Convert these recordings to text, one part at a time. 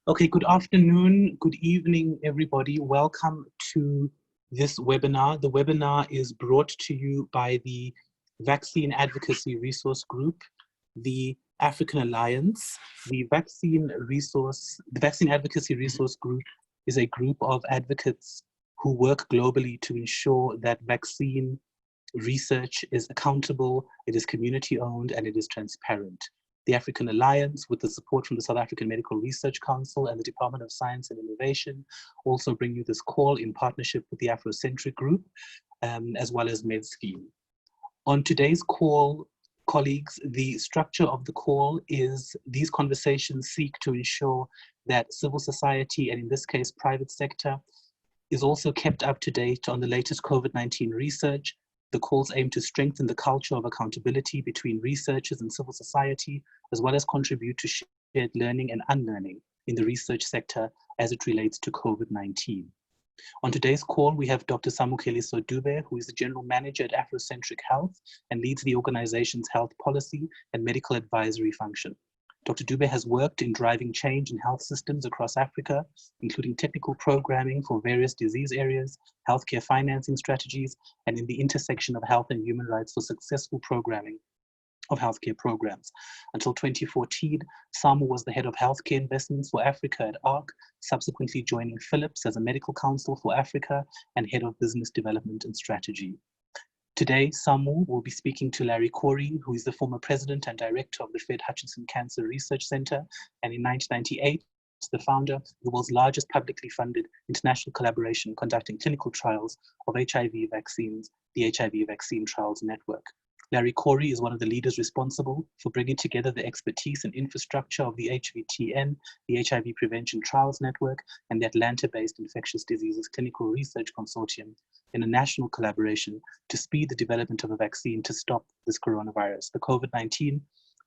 Okay, good afternoon, good evening, everybody. Welcome to this webinar. The webinar is brought to you by the Vaccine Advocacy Resource Group, the African Alliance. The Vaccine Advocacy Resource Group is a group of advocates who work globally to ensure that vaccine research is accountable, it is community owned, and it is transparent. The African Alliance, with the support from the South African Medical Research Council and the Department of Science and Innovation, also bring you this call in partnership with the Afrocentric Group, as well as MedScheme. On today's call, colleagues, the structure of the call is these conversations seek to ensure that civil society, and in this case, private sector, is also kept up to date on the latest COVID-19 research. The calls aim to strengthen the culture of accountability between researchers and civil society, as well as contribute to shared learning and unlearning in the research sector as it relates to COVID-19. On today's call, we have Dr. Samukeliso Dube, who is the General Manager at Afrocentric Health and leads the organization's health policy and medical advisory function. Dr. Dube has worked in driving change in health systems across Africa, including technical programming for various disease areas, healthcare financing strategies, and in the intersection of health and human rights for successful programming of healthcare programs. Until 2014, Samu was the head of healthcare investments for Africa at ARC, subsequently joining Philips as a medical counsel for Africa and head of business development and strategy. Today, Samu will be speaking to Larry Corey, who is the former president and director of the Fred Hutchinson Cancer Research Center, and in 1998, the founder of the world's largest publicly funded international collaboration conducting clinical trials of HIV vaccines, the HIV Vaccine Trials Network. Larry Corey is one of the leaders responsible for bringing together the expertise and infrastructure of the HVTN, the HIV Prevention Trials Network, and the Atlanta-based Infectious Diseases Clinical Research Consortium in a national collaboration to speed the development of a vaccine to stop this coronavirus, the COVID-19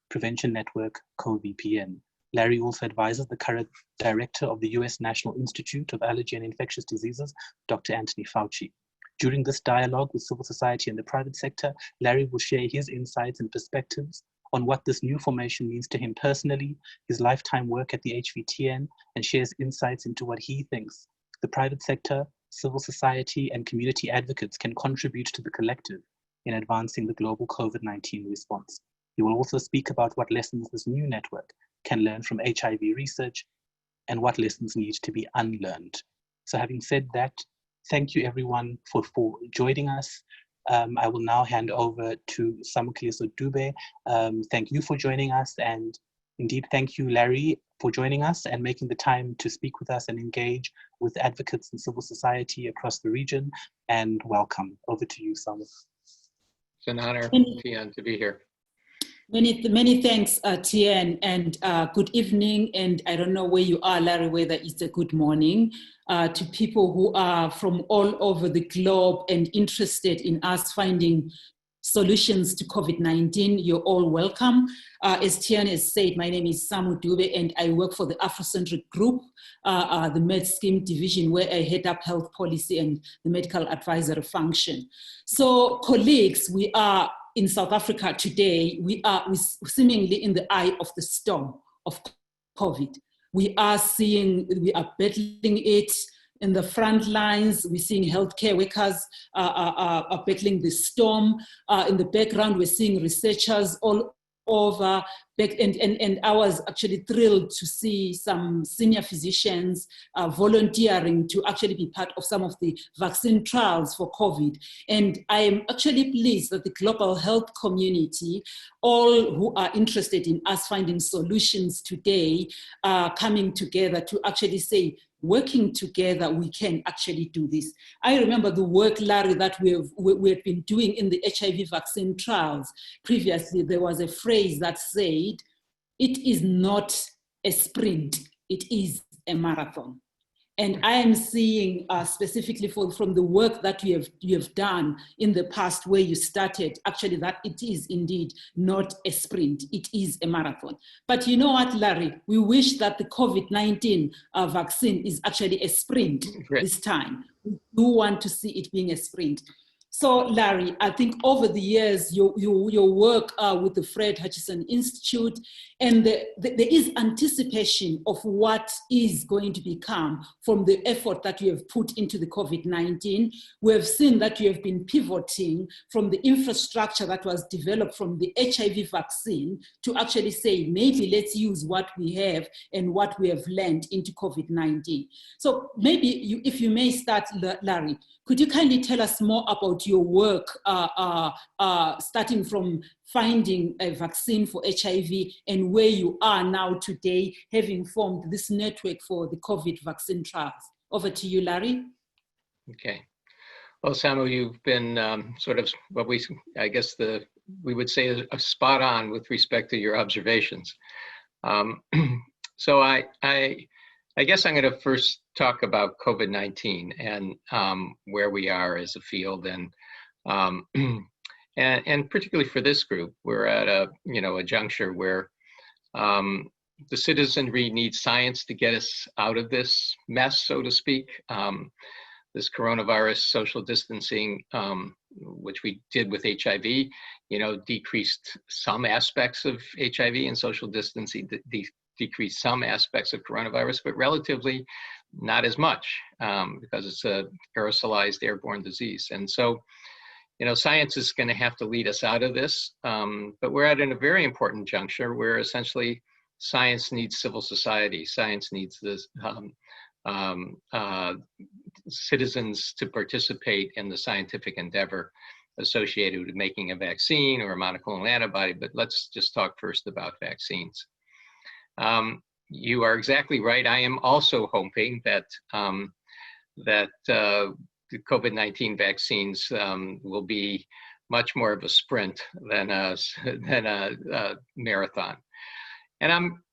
Prevention Network, CoVPN. Larry also advises the current director of the US National Institute of Allergy and Infectious Diseases, Dr. Anthony Fauci. During this dialogue with civil society and the private sector, Larry will share his insights and perspectives on what this new formation means to him personally, his lifetime work at the HVTN, and shares insights into what he thinks the private sector, civil society, and community advocates can contribute to the collective in advancing the global COVID-19 response. He will also speak about what lessons this new network can learn from HIV research and what lessons need to be unlearned. So having said that, thank you everyone for joining us. I will now hand over to Samukeliso Dube. Thank you for joining us, and indeed thank you, Larry, for joining us and making the time to speak with us and engage with advocates and civil society across the region. And welcome. Over to you, Samu. It's an honor, Tian, to be here. Many thanks, Tian, and good evening. And I don't know where you are, Larry, whether it's a good morning to people who are from all over the globe and interested in us finding solutions to COVID-19. You're all welcome. As Tian has said, my name is Samu Dube, and I work for the Afrocentric Group, the MedScheme division, where I head up health policy and the medical advisory function. So, colleagues, we are in South Africa today. We are seemingly in the eye of the storm of COVID. We are battling it in the front lines. We're seeing healthcare workers are battling the storm. In the background, we're seeing researchers all over. And I was actually thrilled to see some senior physicians volunteering to actually be part of some of the vaccine trials for COVID. And I am actually pleased that the global health community, all who are interested in us finding solutions today, are coming together to actually say, working together, we can actually do this. I remember the work, Larry, that we've been doing in the HIV vaccine trials. Previously, there was a phrase that said, it is not a sprint, it is a marathon. And I am seeing specifically from the work that you have done in the past where you started, actually that it is indeed not a sprint, it is a marathon. But you know what, Larry, we wish that the COVID-19 vaccine is actually a sprint this time. We do want to see it being a sprint. So, Larry, I think over the years, your work with the Fred Hutchinson Institute, and there is anticipation of what is going to become from the effort that you have put into the COVID-19. We have seen that you have been pivoting from the infrastructure that was developed from the HIV vaccine to actually say, maybe let's use what we have and what we have learned into COVID-19. So maybe if you may start, Larry, could you kindly tell us more about your work, starting from finding a vaccine for HIV and where you are now today, having formed this network for the COVID vaccine trials? Over to you, Larry. Okay. Well, Samu, you've been sort of what we would say a spot on with respect to your observations. So I guess I'm going to first talk about COVID-19 and where we are as a field, and particularly for this group, we're at a juncture where the citizenry needs science to get us out of this mess, so to speak. This coronavirus social distancing, which we did with HIV, decreased some aspects of HIV, and social distancing decrease some aspects of coronavirus, but relatively not as much because it's a aerosolized airborne disease. And so, science is going to have to lead us out of this, but we're at a very important juncture where essentially science needs civil society. Science needs this citizens to participate in the scientific endeavor associated with making a vaccine or a monoclonal antibody. But let's just talk first about vaccines. You are exactly right. I am also hoping that the COVID-19 vaccines will be much more of a sprint than a marathon. And I'm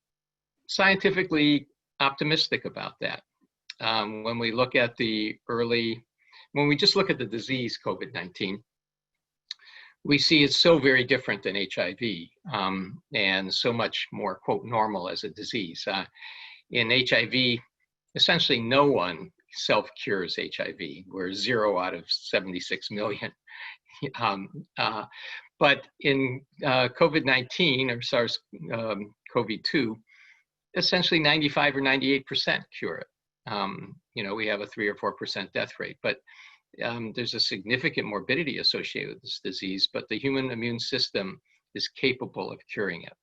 scientifically optimistic about that. When we look at when we just look at the disease COVID-19, we see it's so very different than HIV and so much more, quote, normal as a disease. In HIV, essentially no one self-cures HIV. We're 0 out of 76 million. But in COVID-19 or SARS-CoV-2, essentially 95 or 98% cure it. We have a 3 or 4% death rate, but there's a significant morbidity associated with this disease, but the human immune system is capable of curing it.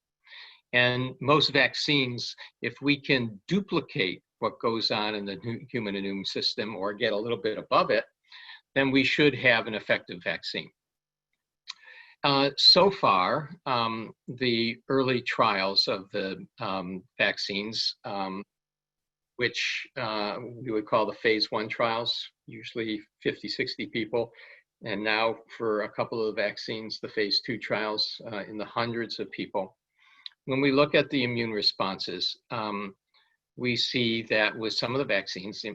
And most vaccines, if we can duplicate what goes on in the human immune system or get a little bit above it, then we should have an effective vaccine. So far, the early trials of the vaccines, which we would call the phase 1 trials, usually 50, 60 people. And now for a couple of the vaccines, the phase 2 trials in the hundreds of people. When we look at the immune responses, we see that with some of the vaccines, the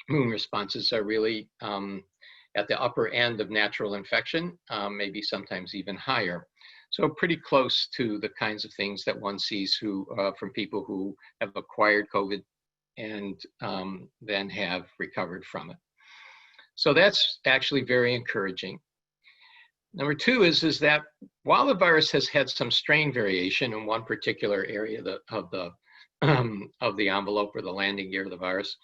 immune responses are really at the upper end of natural infection, maybe sometimes even higher. So pretty close to the kinds of things that one sees from people who have acquired COVID and then have recovered from it. So that's actually very encouraging. Number 2 is that while the virus has had some strain variation in one particular area of the envelope or the landing gear of the virus,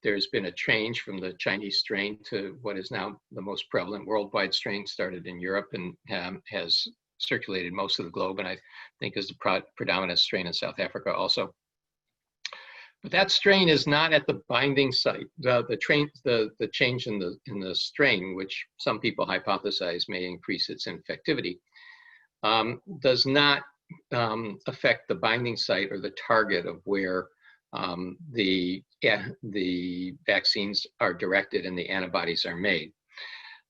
there's been a change from the Chinese strain to what is now the most prevalent worldwide strain, started in Europe and has circulated most of the globe, and I think is the predominant strain in South Africa also. But that strain is not at the binding site. The change in the strain, which some people hypothesize may increase its infectivity, does not affect the binding site or the target of where the vaccines are directed and the antibodies are made.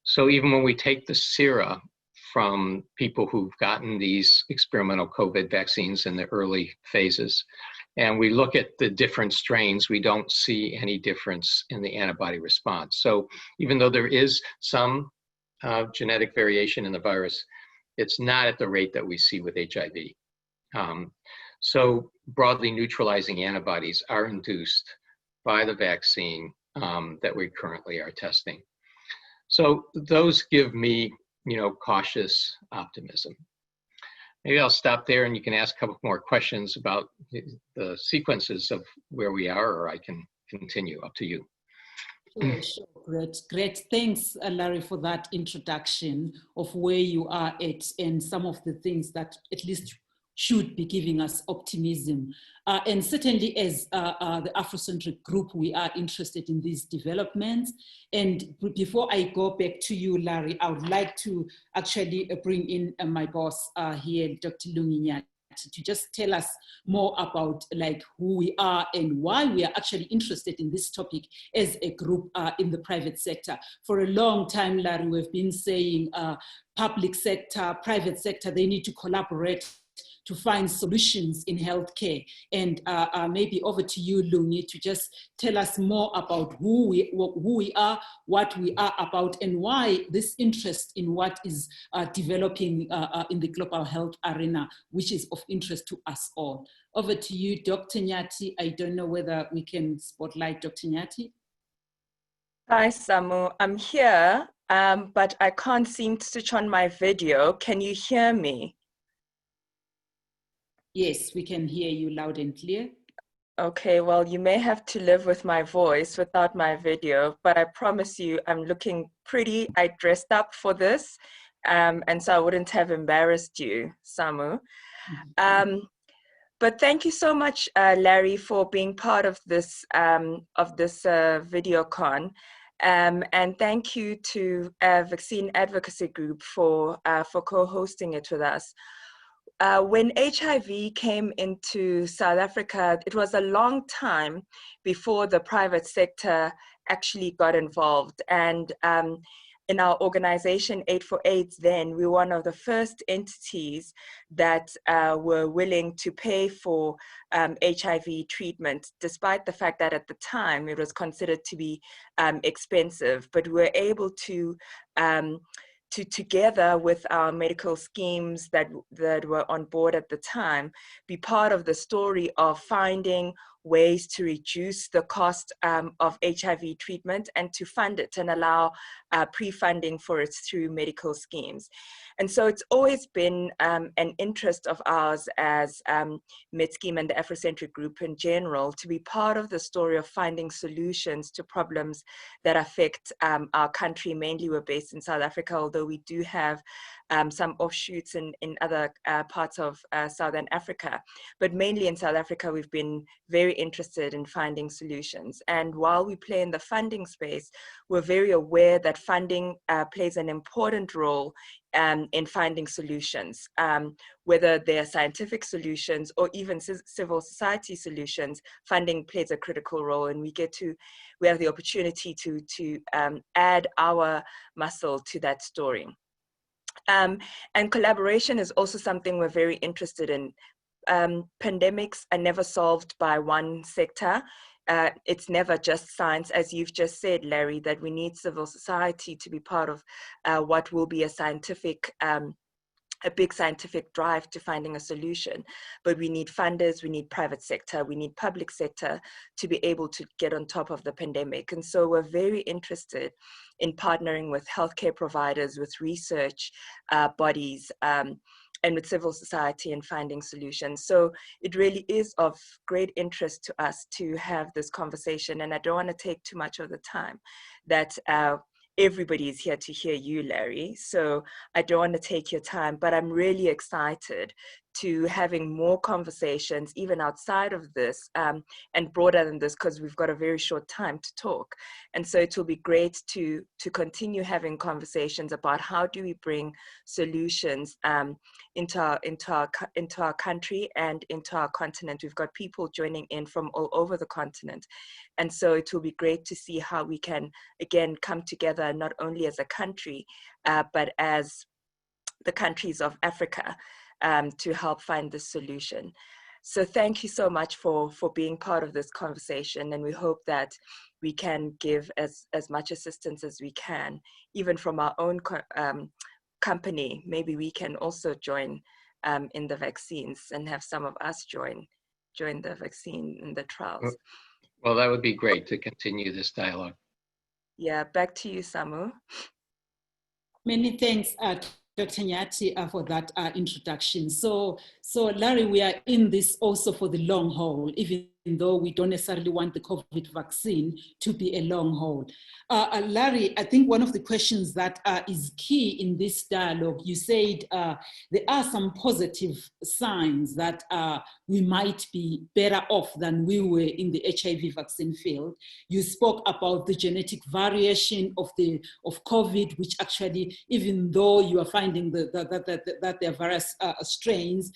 So even when we take the sera from people who've gotten these experimental COVID vaccines in the early phases, and we look at the different strains, we don't see any difference in the antibody response. So even though there is some genetic variation in the virus, it's not at the rate that we see with HIV. So broadly neutralizing antibodies are induced by the vaccine that we currently are testing. So those give me, cautious optimism. Maybe I'll stop there and you can ask a couple more questions about the sequences of where we are, or I can continue. Up to you. Sure. Great. Thanks, Larry, for that introduction of where you are at and some of the things that at least should be giving us optimism. And certainly as the Afrocentric group, we are interested in these developments. And before I go back to you, Larry, I would like to actually bring in my boss here, Dr. Lunginyati, to just tell us more about like who we are and why we are actually interested in this topic as a group in the private sector. For a long time, Larry, we've been saying public sector, private sector, they need to collaborate to find solutions in healthcare. And maybe over to you, Lungi, to just tell us more about who we are, what we are about, and why this interest in what is developing in the global health arena, which is of interest to us all. Over to you, Dr. Nyati. I don't know whether we can spotlight Dr. Nyati. Hi, Samu. I'm here, but I can't seem to switch on my video. Can you hear me? Yes, we can hear you loud and clear. Okay, well, you may have to live with my voice without my video, but I promise you I'm looking pretty. I dressed up for this, and so I wouldn't have embarrassed you, Samu. But thank you so much, Larry, for being part of this video con. And thank you to Vaccine Advocacy Group for co-hosting it with us. When HIV came into South Africa, it was a long time before the private sector actually got involved. And in our organization, 8 for AIDS, then, we were one of the first entities that were willing to pay for HIV treatment, despite the fact that at the time it was considered to be expensive. But we were able to together with our medical schemes that were on board at the time, be part of the story of finding ways to reduce the cost of HIV treatment and to fund it and allow pre-funding for it through medical schemes. And so it's always been an interest of ours as MedScheme and the Afrocentric group in general to be part of the story of finding solutions to problems that affect our country. Mainly we're based in South Africa, although we do have some offshoots in other parts of Southern Africa. But mainly in South Africa, we've been very interested in finding solutions. And while we play in the funding space, we're very aware that funding plays an important role in finding solutions, whether they're scientific solutions or even civil society solutions. Funding plays a critical role, and we have the opportunity to add our muscle to that story. And collaboration is also something we're very interested in. Pandemics are never solved by one sector. It's never just science, as you've just said, Larry, that we need civil society to be part of what will be a big scientific drive to finding a solution. But we need funders, we need private sector, we need public sector to be able to get on top of the pandemic. And so we're very interested in partnering with healthcare providers, with research bodies, and with civil society and finding solutions. So it really is of great interest to us to have this conversation. And I don't want to take too much of the time that everybody is here to hear you, Larry. So I don't want to take your time, but I'm really excited to having more conversations, even outside of this, and broader than this, because we've got a very short time to talk. And so it will be great to continue having conversations about how do we bring solutions into our country and into our continent. We've got people joining in from all over the continent. And so it will be great to see how we can, again, come together, not only as a country, but as the countries of Africa, to help find this solution. So thank you so much for being part of this conversation. And we hope that we can give as much assistance as we can, even from our own company. Maybe we can also join in the vaccines and have some of us join the vaccine in the trials. Well, that would be great to continue this dialogue. Yeah, back to you, Samu. Many thanks, Dr. Nyati, for that introduction. So Larry, we are in this also for the long haul, even though we don't necessarily want the COVID vaccine to be a long haul. Larry, I think one of the questions that is key in this dialogue, you said there are some positive signs that we might be better off than we were in the HIV vaccine field. You spoke about the genetic variation of COVID, which actually, even though you are finding that there are various strains,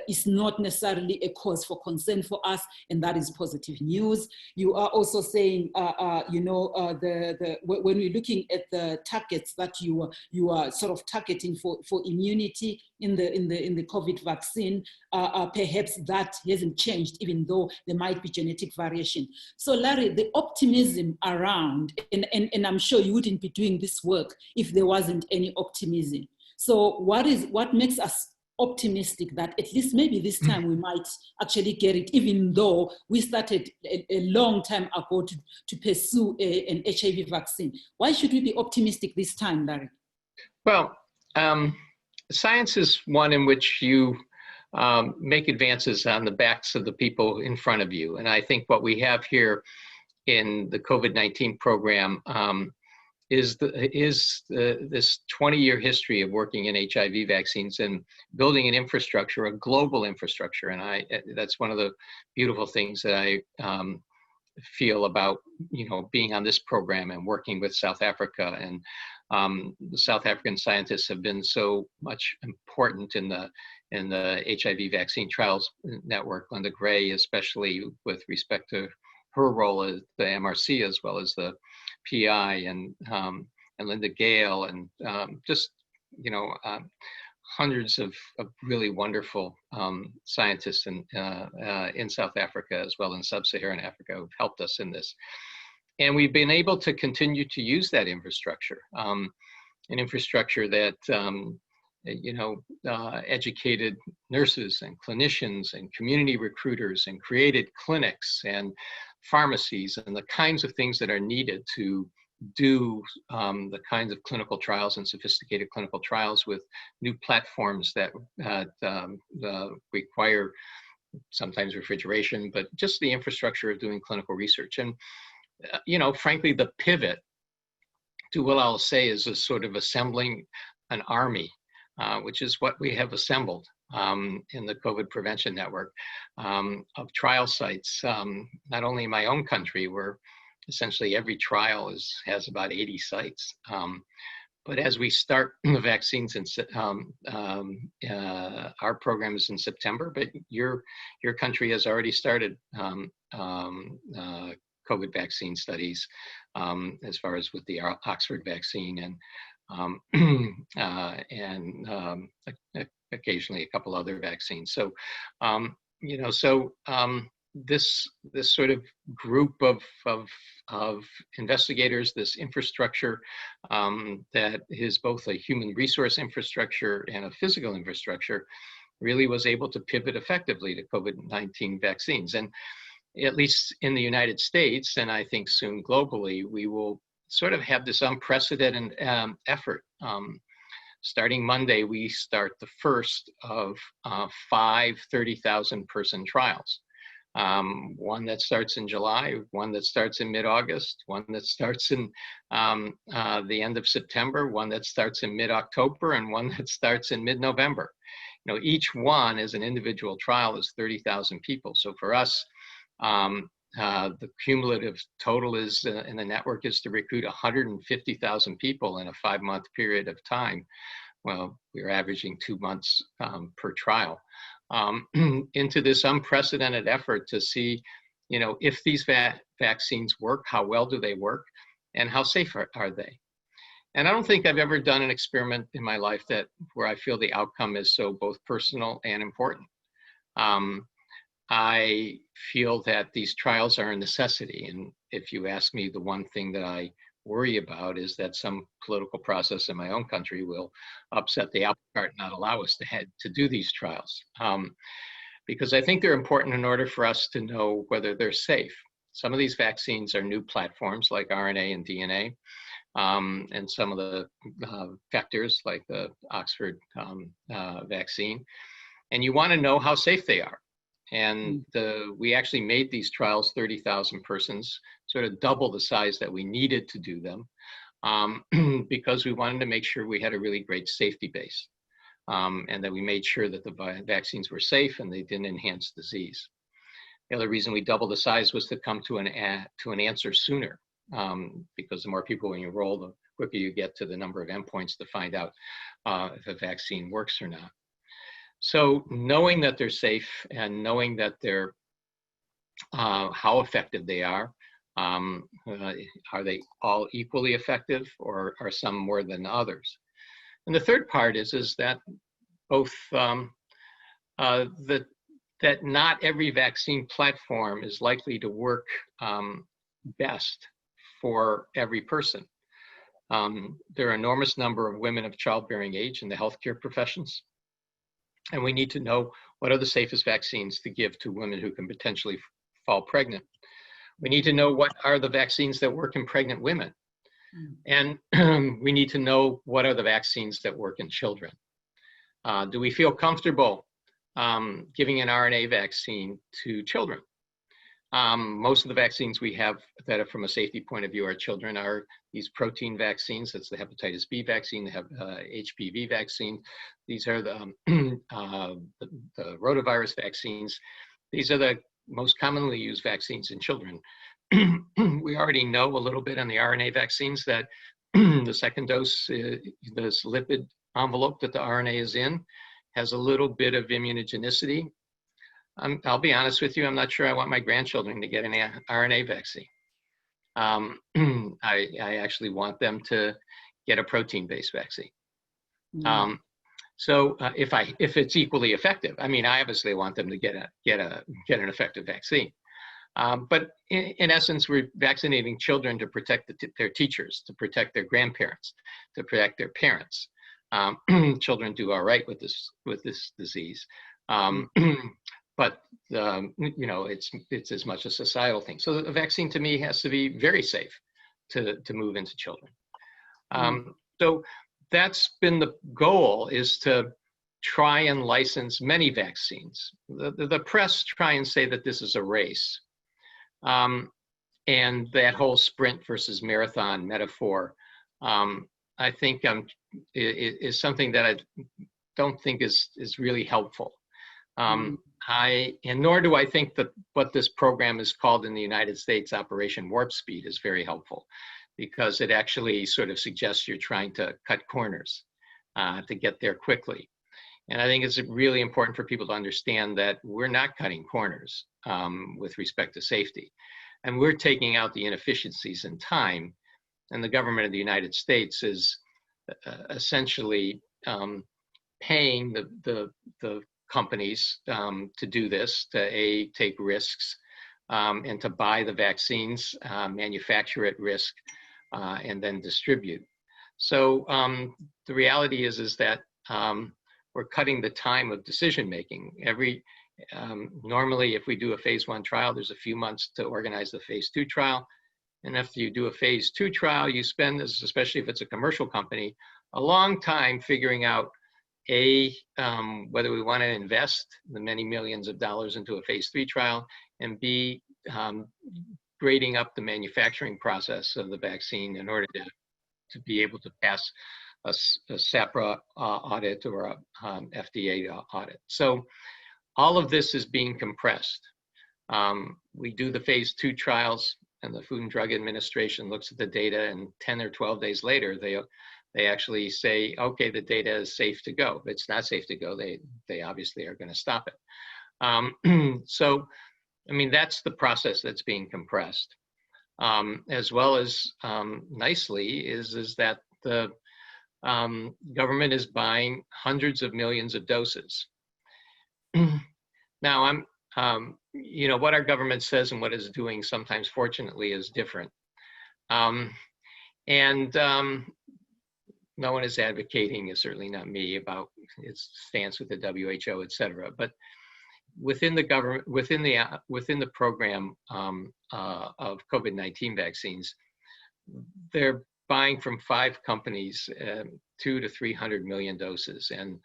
is not necessarily a cause for concern for us, and that is positive news. You are also saying, when we're looking at the targets that you are sort of targeting for immunity in the COVID vaccine, perhaps that hasn't changed, even though there might be genetic variation. So Larry, the optimism around, and I'm sure you wouldn't be doing this work if there wasn't any optimism. So what makes us optimistic that at least maybe this time we might actually get it, even though we started a long time ago to pursue an HIV vaccine? Why should we be optimistic this time, Larry? Well, science is one in which you make advances on the backs of the people in front of you. And I think what we have here in the COVID-19 program is this 20-year history of working in HIV vaccines and building an infrastructure, a global infrastructure. And that's one of the beautiful things that I feel about, being on this program and working with South Africa. And the South African scientists have been so much important in the HIV Vaccine Trials Network. Linda Gray, especially with respect to her role as the MRC as well as the PI, and Linda Gale, and hundreds of really wonderful scientists in South Africa as well in sub-Saharan Africa who've helped us in this. And we've been able to continue to use that infrastructure, an infrastructure that educated nurses and clinicians and community recruiters and created clinics and pharmacies and the kinds of things that are needed to do the kinds of clinical trials and sophisticated clinical trials with new platforms that require sometimes refrigeration, but just the infrastructure of doing clinical research. And, frankly, the pivot to what I'll say is a sort of assembling an army, which is what we have assembled in the COVID Prevention Network of trial sites, not only in my own country, where essentially every trial has about 80 sites. But as we start the vaccines, our program is in September, but your country has already started COVID vaccine studies, as far as with the Oxford vaccine and occasionally a couple other vaccines. So, this sort of group of investigators, this infrastructure that is both a human resource infrastructure and a physical infrastructure, really was able to pivot effectively to COVID-19 vaccines. And at least in the United States, and I think soon globally, we will sort of have this unprecedented effort. Starting Monday, we start the first of 5 30,000 person trials. One that starts in July, one that starts in mid-August, one that starts in the end of September, one that starts in mid-October, and one that starts in mid-November. Each one as an individual trial is 30,000 people. So for us, the cumulative total is in the network is to recruit 150,000 people in a 5-month period of time. Well, we're averaging 2 months per trial. Into this unprecedented effort to see, if these vaccines work, how well do they work, and how safe are they? And I don't think I've ever done an experiment in my life where I feel the outcome is so both personal and important. I feel that these trials are a necessity, and if you ask me, the one thing that I worry about is that some political process in my own country will upset the apple cart and not allow us to do these trials. Because I think they're important in order for us to know whether they're safe. Some of these vaccines are new platforms like RNA and DNA, and some of the vectors like the Oxford vaccine. And you want to know how safe they are. And we actually made these trials 30,000 persons, sort of double the size that we needed to do them, because we wanted to make sure we had a really great safety base, and that we made sure that the vaccines were safe and they didn't enhance disease. The other reason we doubled the size was to come to an answer sooner, because the more people we enroll, the quicker you get to the number of endpoints to find out if a vaccine works or not. So knowing that they're safe and knowing that they're how effective they are they all equally effective, or are some more than others? And the third part is that both that not every vaccine platform is likely to work best for every person. There are an enormous number of women of childbearing age in the healthcare professions. And we need to know what are the safest vaccines to give to women who can potentially fall pregnant. We need to know what are the vaccines that work in pregnant women. And we need to know what are the vaccines that work in children. Do we feel comfortable giving an RNA vaccine to children? Most of the vaccines we have that are from a safety point of view are children are these protein vaccines. That's the hepatitis B vaccine, the HPV vaccine. These are the rotavirus vaccines. These are the most commonly used vaccines in children. We already know a little bit on the RNA vaccines that the second dose, this lipid envelope that the RNA is in, has a little bit of immunogenicity. I'll be honest with you, I'm not sure I want my grandchildren to get an RNA vaccine. I actually want them to get a protein-based vaccine. So if it's equally effective, I mean, I obviously want them to get an effective vaccine. But in essence, we're vaccinating children to protect their teachers, to protect their grandparents, to protect their parents. Children do all right with this disease. But you know, it's as much a societal thing. So a vaccine to me has to be very safe to move into children. So that's been the goal, is to try and license many vaccines. The press try and say that this is a race. And that whole sprint versus marathon metaphor, I think is something that I don't think is really helpful. And nor do I think that what this program is called in the United States, Operation Warp Speed, is very helpful, because it actually sort of suggests you're trying to cut corners to get there quickly. And I think it's really important for people to understand that we're not cutting corners with respect to safety. And we're taking out the inefficiencies in time. And the government of the United States is essentially paying the companies to do this, to take risks, and to buy the vaccines, manufacture at risk, and then distribute. So the reality is that we're cutting the time of decision making. Normally, if we do a phase 1 trial, there's a few months to organize the phase 2 trial. And after you do a phase 2 trial, you spend, especially if it's a commercial company, a long time figuring out whether we want to invest the many millions of dollars into a phase 3 trial, and B, grading up the manufacturing process of the vaccine in order to be able to pass a SAPRA audit or a FDA audit. So all of this is being compressed. We do the phase 2 trials, and the Food and Drug Administration looks at the data, and 10 or 12 days later, they actually say, okay, the data is safe to go. If it's not safe to go, they obviously are going to stop it. So, I mean, that's the process that's being compressed. As well as nicely is that the government is buying hundreds of millions of doses. Now, you know, what our government says and what it's doing sometimes, fortunately, is different. No one is advocating, certainly not me, about its stance with the WHO, et cetera. But within the government, within the program of COVID-19 vaccines, they're buying from 5 companies 200 to 300 million doses, and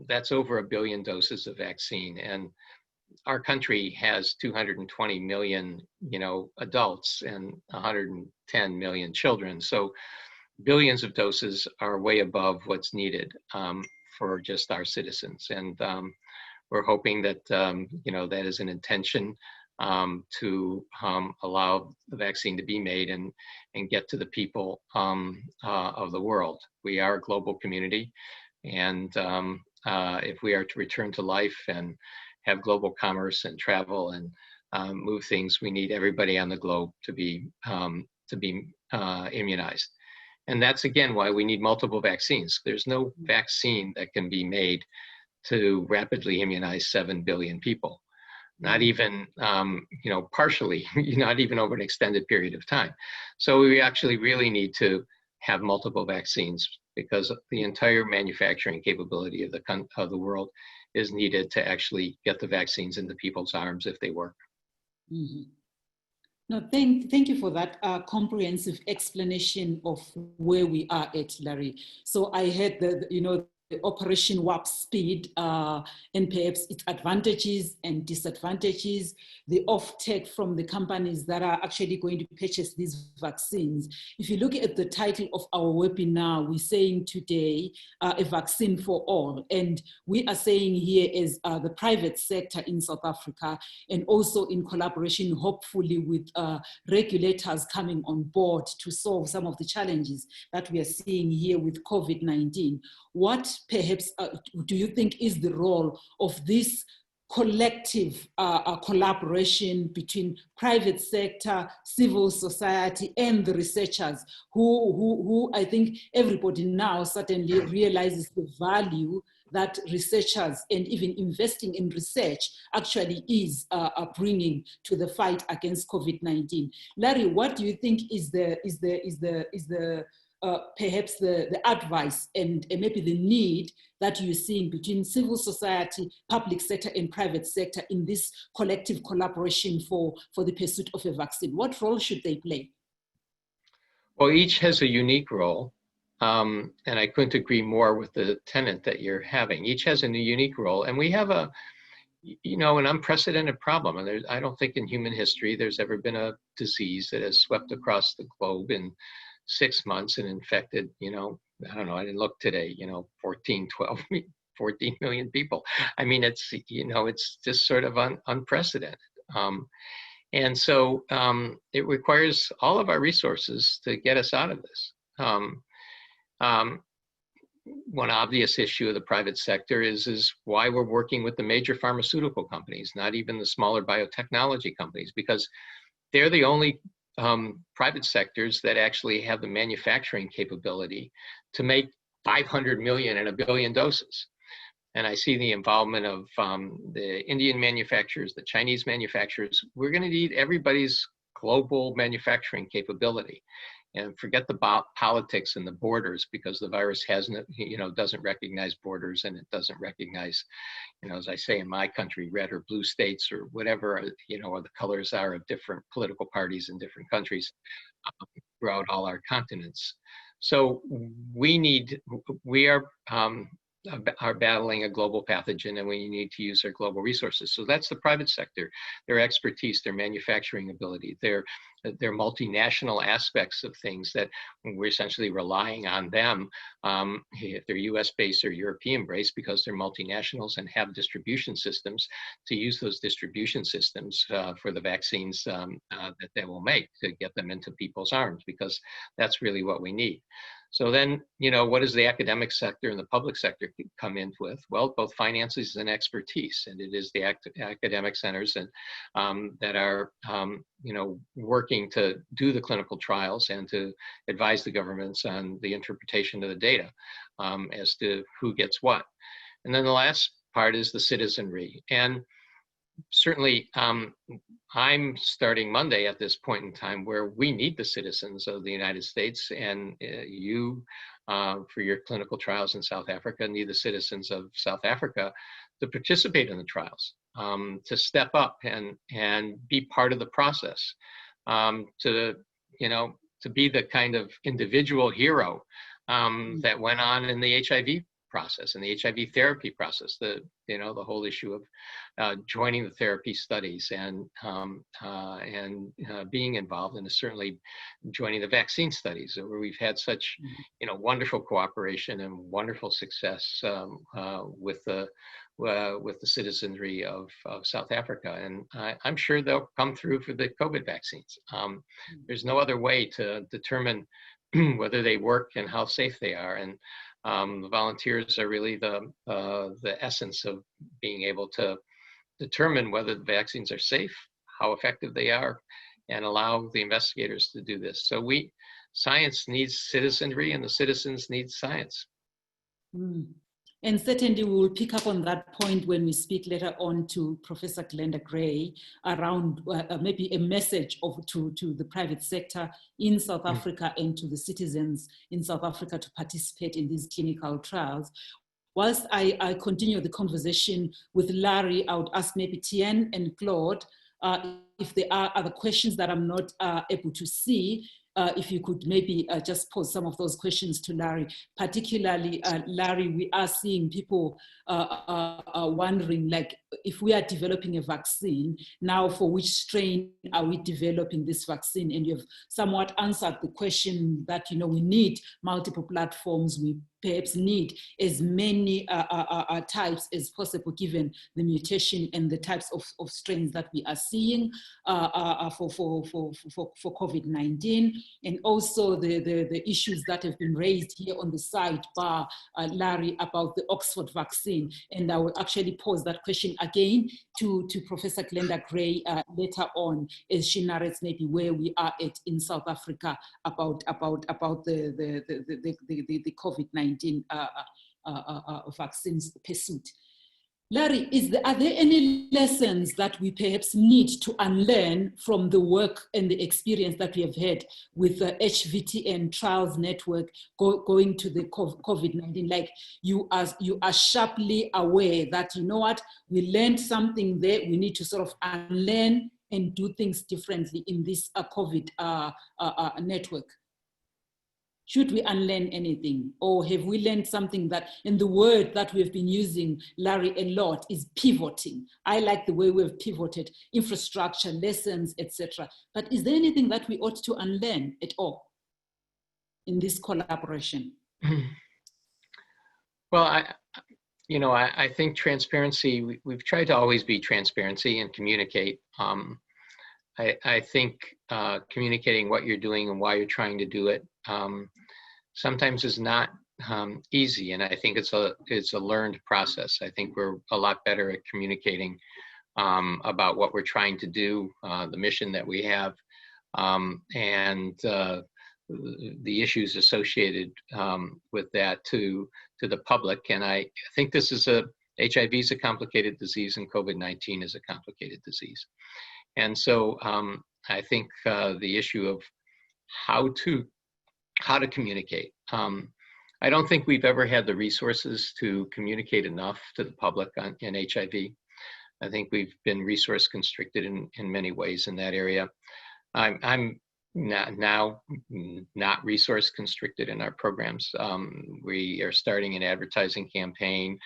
that's over 1 billion doses of vaccine. And our country has 220 million, adults and 110 million children. So billions of doses are way above what's needed for just our citizens. And we're hoping that, that is an intention to allow the vaccine to be made and get to the people of the world. We are a global community, and if we are to return to life and have global commerce and travel and move things, we need everybody on the globe to be immunized. And that's, again, why we need multiple vaccines. There's no vaccine that can be made to rapidly immunize 7 billion people. Not even, partially, not even over an extended period of time. So we actually really need to have multiple vaccines, because the entire manufacturing capability of the world is needed to actually get the vaccines into people's arms if they work. Mm-hmm. No, thank you for that comprehensive explanation of where we are at, Larry. So I heard the Operation Warp Speed and perhaps its advantages and disadvantages, the offtake from the companies that are actually going to purchase these vaccines. If you look at the title of our webinar, we're saying today, a vaccine for all. And we are saying here is the private sector in South Africa, and also in collaboration, hopefully with regulators coming on board to solve some of the challenges that we are seeing here with COVID-19. What perhaps do you think is the role of this collective collaboration between private sector, civil society, and the researchers who I think everybody now certainly realizes the value that researchers and even investing in research actually is bringing to the fight against COVID-19. Larry, what do you think is perhaps the advice and maybe the need that you're seeing between civil society, public sector, and private sector in this collective collaboration for the pursuit of a vaccine? What role should they play? Well, each has a unique role, and I couldn't agree more with the tenet that you're having. Each has a unique role, and we have an unprecedented problem. And I don't think in human history there's ever been a disease that has swept across the globe in 6 months and infected, I don't know, I didn't look today, 14 million people. I mean, it's just sort of unprecedented. And so it requires all of our resources to get us out of this. One obvious issue of the private sector is why we're working with the major pharmaceutical companies, not even the smaller biotechnology companies, because they're the only private sectors that actually have the manufacturing capability to make 500 million and 1 billion doses. And I see the involvement of the Indian manufacturers, the Chinese manufacturers. We're going to need everybody's global manufacturing capability. And forget the politics and the borders, because the virus doesn't recognize borders, and it doesn't recognize, as I say in my country, red or blue states or whatever, or the colors are of different political parties in different countries throughout all our continents. So we are battling a global pathogen, and we need to use our global resources. So that's the private sector, their expertise, their manufacturing ability, their multinational aspects of things that we're essentially relying on them, if they're US based or European based, because they're multinationals and have distribution systems, to use those distribution systems for the vaccines that they will make to get them into people's arms, because that's really what we need. So then, what does the academic sector and the public sector come in with? Well, both finances and expertise, and it is the academic centers and that are, working to do the clinical trials and to advise the governments on the interpretation of the data as to who gets what. And then the last part is the citizenry. And certainly, I'm starting Monday at this point in time where we need the citizens of the United States, and you, for your clinical trials in South Africa, need the citizens of South Africa to participate in the trials, to step up and be part of the process, to, you know, to be the kind of individual hero that went on in the HIV process and the HIV therapy process, the whole issue of joining the therapy studies and being involved, and certainly joining the vaccine studies, where we've had such wonderful cooperation and wonderful success with the citizenry of South Africa, and I'm sure they'll come through for the COVID vaccines. There's no other way to determine whether they work and how safe they are, and the volunteers are really the essence of being able to determine whether the vaccines are safe, how effective they are, and allow the investigators to do this. So science needs citizenry, and the citizens need science. And certainly we will pick up on that point when we speak later on to Professor Glenda Gray around maybe a message to the private sector in South Africa and to the citizens in South Africa to participate in these clinical trials. Whilst I continue the conversation with Larry, I would ask maybe Tien and Claude, if there are other questions that I'm not able to see, if you could maybe just pose some of those questions to Larry. Particularly, Larry, we are seeing people wondering, like, if we are developing a vaccine, now for which strain are we developing this vaccine? And you've somewhat answered the question that, we need multiple platforms, we perhaps need as many types as possible, given the mutation and the types of strains that we are seeing for COVID-19, and also the issues that have been raised here on the sidebar, Larry, about the Oxford vaccine. And I will actually pose that question again to Professor Glenda Gray later on, as she narrates maybe where we are at in South Africa about the COVID-19 vaccines pursuit. Larry, are there any lessons that we perhaps need to unlearn from the work and the experience that we have had with the HVTN Trials Network going to the COVID-19? Like, you are sharply aware that, we learned something there, we need to sort of unlearn and do things differently in this COVID network. Should we unlearn anything? Or have we learned something that, in the word that we've been using, Larry, a lot, is pivoting. I like the way we've pivoted, infrastructure, lessons, etc. But is there anything that we ought to unlearn at all in this collaboration? Well, I think transparency, we've tried to always be transparency and communicate. I think communicating what you're doing and why you're trying to do it sometimes is not easy, and I think it's a learned process. I think we're a lot better at communicating about what we're trying to do, the mission that we have, and the issues associated with that to the public. And I think this is HIV is a complicated disease, and COVID-19 is a complicated disease. And so I think the issue of how to communicate. I don't think we've ever had the resources to communicate enough to the public in HIV. I think we've been resource constricted in many ways in that area. I'm not resource constricted in our programs. We are starting an advertising campaign,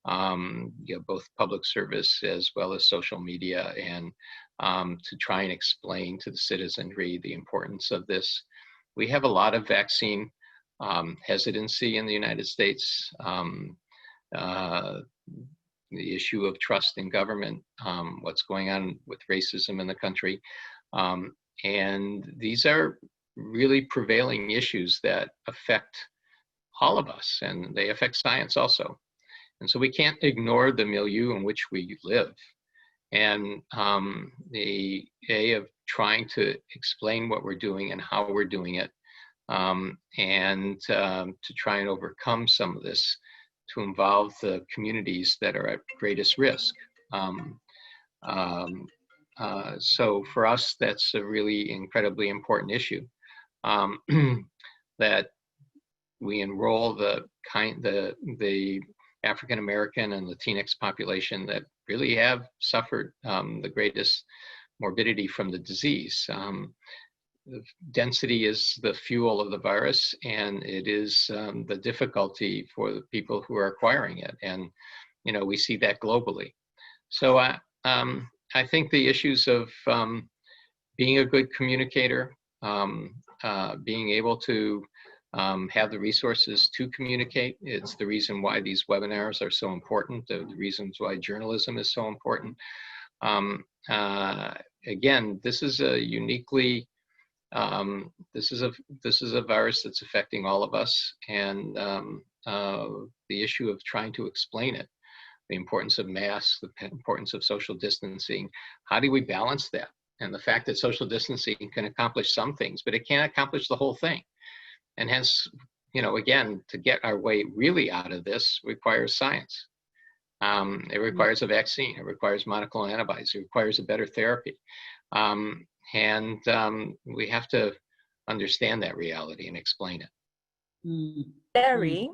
both public service as well as social media, and to try and explain to the citizenry the importance of this. We have a lot of vaccine hesitancy in the United States. The issue of trust in government, what's going on with racism in the country. And these are really prevailing issues that affect all of us, and they affect science also. And so we can't ignore the milieu in which we live. And the of trying to explain what we're doing and how we're doing it, and to try and overcome some of this, to involve the communities that are at greatest risk. So for us, that's a really incredibly important issue, that we enroll the African American and Latinx population that really have suffered the greatest morbidity from the disease. Density is the fuel of the virus, and it is the difficulty for the people who are acquiring it. And, we see that globally. So I think the issues of being a good communicator, being able to have the resources to communicate, it's the reason why these webinars are so important, the reasons why journalism is so important. Again, this is a uniquely this is a virus that's affecting all of us, and the issue of trying to explain it, the importance of masks, the importance of social distancing. How do we balance that? And the fact that social distancing can accomplish some things, but it can't accomplish the whole thing. And hence, again, to get our way really out of this requires science. It requires a vaccine. It requires monoclonal antibodies. It requires a better therapy. And we have to understand that reality and explain it. Larry,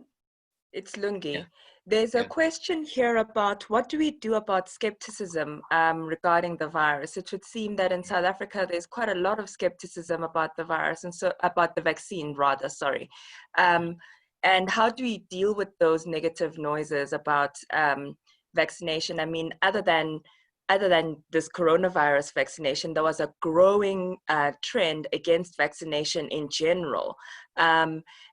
it's Lungi. Yeah. There's a question here about what do we do about skepticism regarding the virus? It would seem that in South Africa, there's quite a lot of skepticism about the virus, and so about the vaccine rather, sorry. And how do we deal with those negative noises about vaccination? I mean, other than this coronavirus vaccination, there was a growing trend against vaccination in general.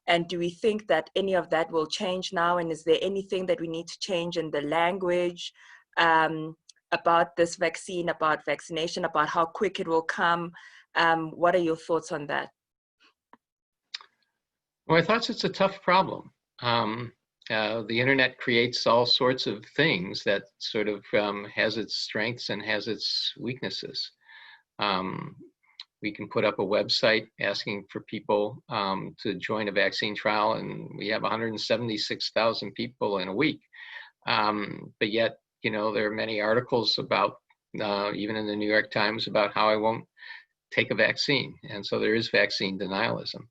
And do we think that any of that will change now? And is there anything that we need to change in the language about this vaccine, about vaccination, about how quick it will come? What are your thoughts on that? Well, I thought it's a tough problem. The internet creates all sorts of things that sort of has its strengths and has its weaknesses. We can put up a website asking for people to join a vaccine trial, and we have 176,000 people in a week. But yet, there are many articles about, even in the New York Times, about how I won't take a vaccine. And so there is vaccine denialism.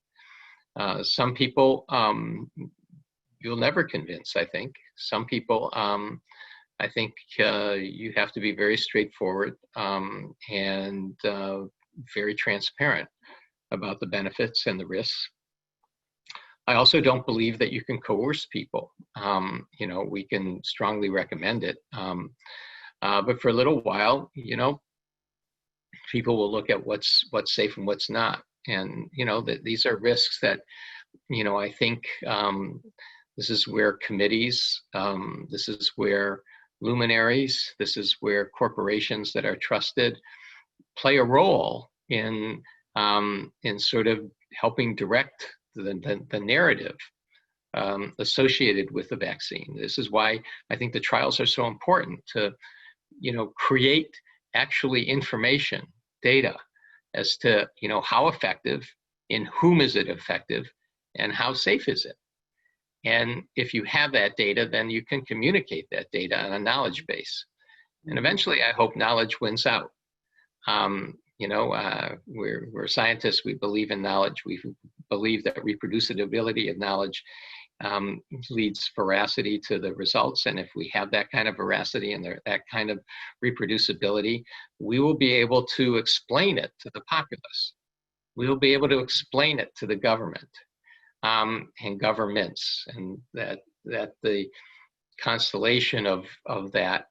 Some people, you'll never convince, I think. Some people, I think you have to be very straightforward and very transparent about the benefits and the risks. I also don't believe that you can coerce people. We can strongly recommend it. But for a little while, people will look at what's safe and what's not. And, that these are risks that, I think this is where committees, this is where luminaries, this is where corporations that are trusted play a role in sort of helping direct the narrative associated with the vaccine. This is why I think the trials are so important to, create actually information, data as to, how effective, in whom is it effective, and how safe is it. And if you have that data, then you can communicate that data on a knowledge base. And eventually, I hope knowledge wins out. We're scientists. We believe in knowledge. We believe that reproducibility of knowledge leads veracity to the results. And if we have that kind of veracity and that kind of reproducibility, we will be able to explain it to the populace. We will be able to explain it to the government and governments, and that the constellation of that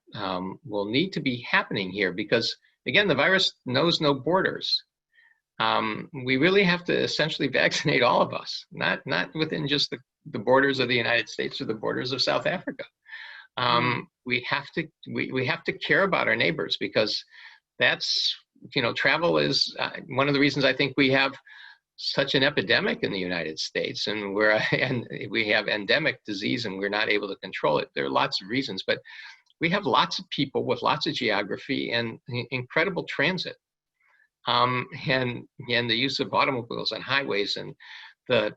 will need to be happening here, because again, the virus knows no borders. We really have to essentially vaccinate all of us, not within just the borders of the United States or the borders of South Africa. We have to care about our neighbors, because that's, travel is one of the reasons I think we have such an epidemic in the United States, and we have endemic disease and we're not able to control it. There are lots of reasons, but we have lots of people with lots of geography and incredible transit, and the use of automobiles and highways, and the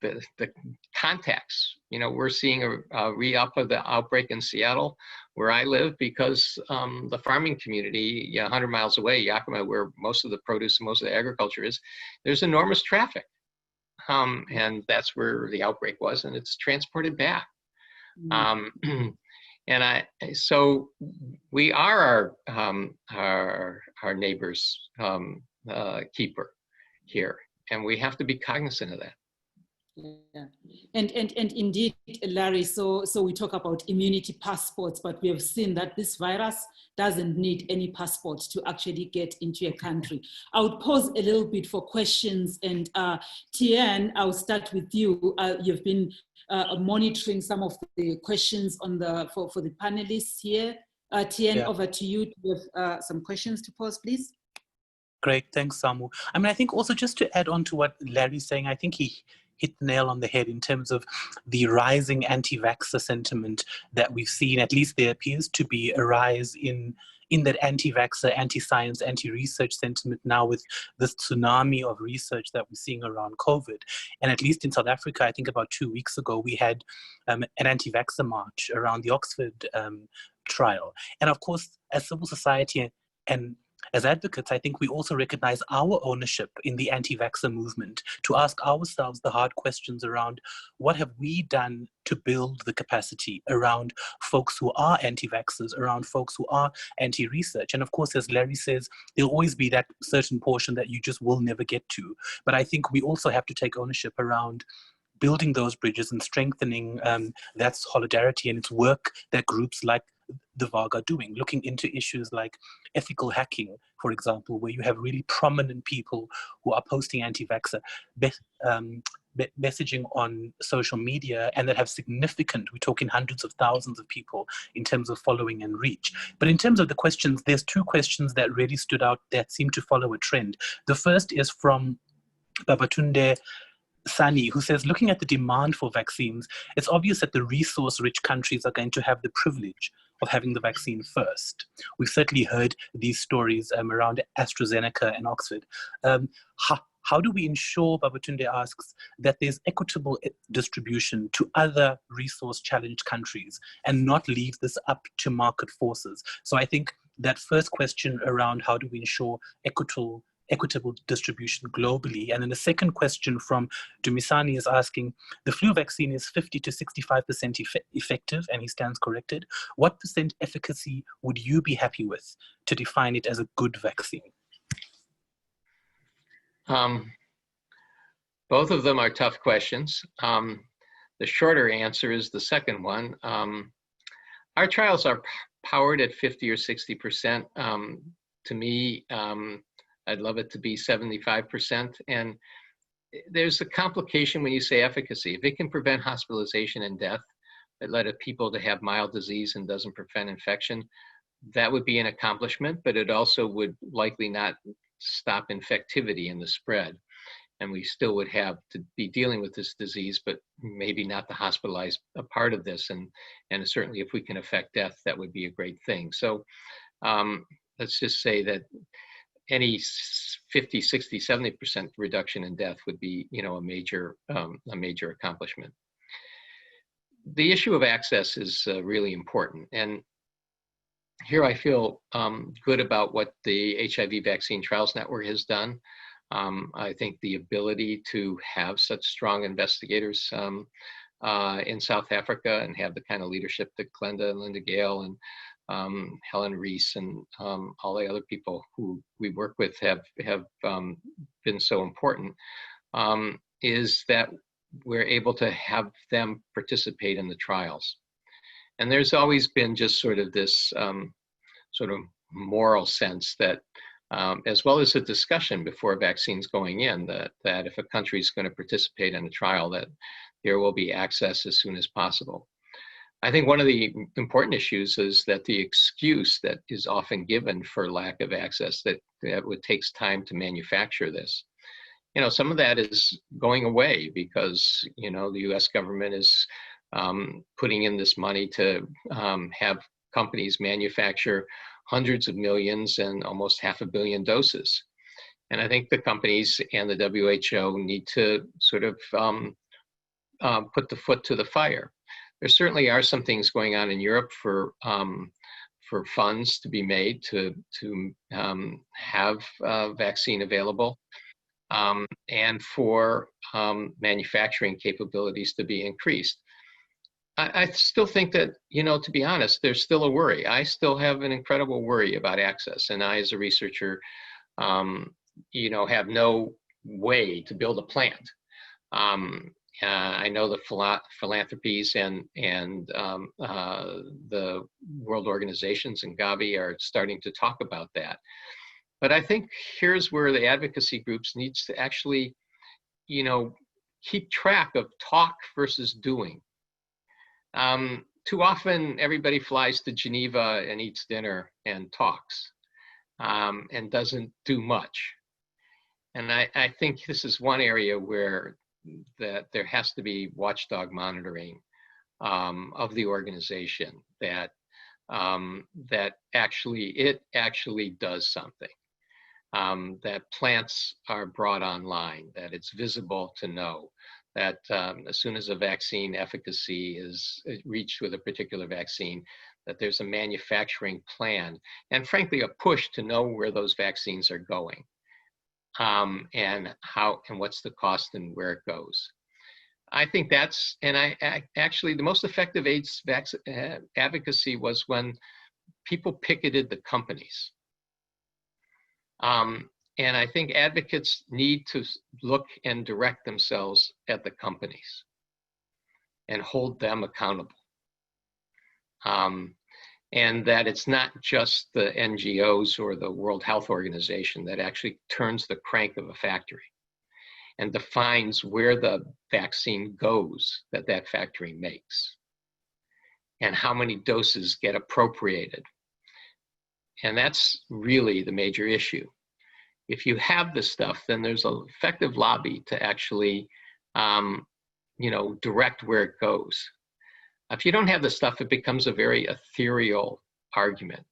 the contacts. You know, we're seeing a re-up of the outbreak in Seattle, where I live, because the farming community, 100 miles away, Yakima, where most of the produce and most of the agriculture is, there's enormous traffic. And that's where the outbreak was, and it's transported back. So we are our neighbor's keeper here, and we have to be cognizant of that. Yeah, and indeed, Larry, so we talk about immunity passports, but we have seen that this virus doesn't need any passport to actually get into a country. I would pause a little bit for questions, and Tian, I'll start with you. You've been monitoring some of the questions on for the panelists here. Tian, over to you to have some questions to pose, please. Great, thanks, Samu. I mean, I think also just to add on to what Larry's saying, I think he hit the nail on the head in terms of the rising anti-vaxxer sentiment that we've seen. At least there appears to be a rise in that anti-vaxxer, anti-science, anti-research sentiment now with this tsunami of research that we're seeing around COVID. And at least in South Africa, I think about 2 weeks ago, we had an anti-vaxxer march around the Oxford trial. And of course, as civil society and as advocates, I think we also recognize our ownership in the anti-vaxxer movement to ask ourselves the hard questions around what have we done to build the capacity around folks who are anti-vaxxers, around folks who are anti-research. And of course, as Larry says, there'll always be that certain portion that you just will never get to. But I think we also have to take ownership around building those bridges and strengthening that solidarity, and its work that groups like the VAG are doing, looking into issues like ethical hacking, for example, where you have really prominent people who are posting anti-vaxxer messaging on social media, and that have significant, we're talking hundreds of thousands of people in terms of following and reach. But in terms of the questions, there's 2 questions that really stood out that seem to follow a trend. The first is from Babatunde Sani, who says, looking at the demand for vaccines, it's obvious that the resource-rich countries are going to have the privilege of having the vaccine first. We've certainly heard these stories around AstraZeneca and Oxford. How do we ensure, Babatunde asks, that there's equitable distribution to other resource-challenged countries and not leave this up to market forces? So I think that first question around how do we ensure equitable distribution globally. And then the second question from Dumisani is asking, the flu vaccine is 50 to 65% effective, and he stands corrected. What % efficacy would you be happy with to define it as a good vaccine? Both of them are tough questions. The shorter answer is the second one. Our trials are powered at 50 or 60%. To me, I'd love it to be 75%. And there's a complication when you say efficacy. If it can prevent hospitalization and death, it led people to have mild disease and doesn't prevent infection, that would be an accomplishment, but it also would likely not stop infectivity and the spread. And we still would have to be dealing with this disease, but maybe not the hospitalized part of this. And certainly if we can affect death, that would be a great thing. So let's just say that any 50, 60, 70% reduction in death would be, a major accomplishment. The issue of access is really important. And here I feel good about what the HIV Vaccine Trials Network has done. I think the ability to have such strong investigators in South Africa and have the kind of leadership that Glenda and Linda Gale and Helen Reese and all the other people who we work with have been so important, is that we're able to have them participate in the trials. And there's always been just sort of this sort of moral sense that, as well as a discussion before vaccines going in, that if a country is going to participate in a trial, that there will be access as soon as possible. I think one of the important issues is that the excuse that is often given for lack of access, that it takes time to manufacture this. Some of that is going away because, the US government is putting in this money to have companies manufacture hundreds of millions and almost 500 million doses. And I think the companies and the WHO need to sort of put the foot to the fire. There certainly are some things going on in Europe for funds to be made to have vaccine available, and for manufacturing capabilities to be increased. I still think that, to be honest, there's still a worry. I still have an incredible worry about access, and I, as a researcher, have no way to build a plant. I know the philanthropies and the world organizations and Gavi are starting to talk about that. But I think here's where the advocacy groups needs to actually, keep track of talk versus doing. Too often, everybody flies to Geneva and eats dinner and talks, and doesn't do much. And I think this is one area where that there has to be watchdog monitoring of the organization, that actually does something, that plants are brought online, that it's visible to know that as soon as a vaccine efficacy is reached with a particular vaccine, that there's a manufacturing plan, and frankly, a push to know where those vaccines are going, and how, and what's the cost and where it goes. I think that's, and actually the most effective AIDS advocacy was when people picketed the companies. And I think advocates need to look and direct themselves at the companies and hold them accountable. And that it's not just the NGOs or the World Health Organization that actually turns the crank of a factory and defines where the vaccine goes that factory makes and how many doses get appropriated. And that's really the major issue. If you have this stuff, then there's an effective lobby to actually, direct where it goes. If you don't have the stuff, it becomes a very ethereal argument.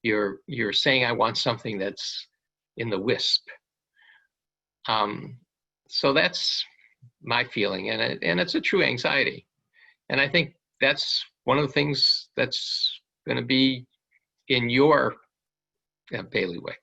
You're saying, I want something that's in the wisp. So that's my feeling, and it's a true anxiety. And I think that's one of the things that's going to be in your bailiwick.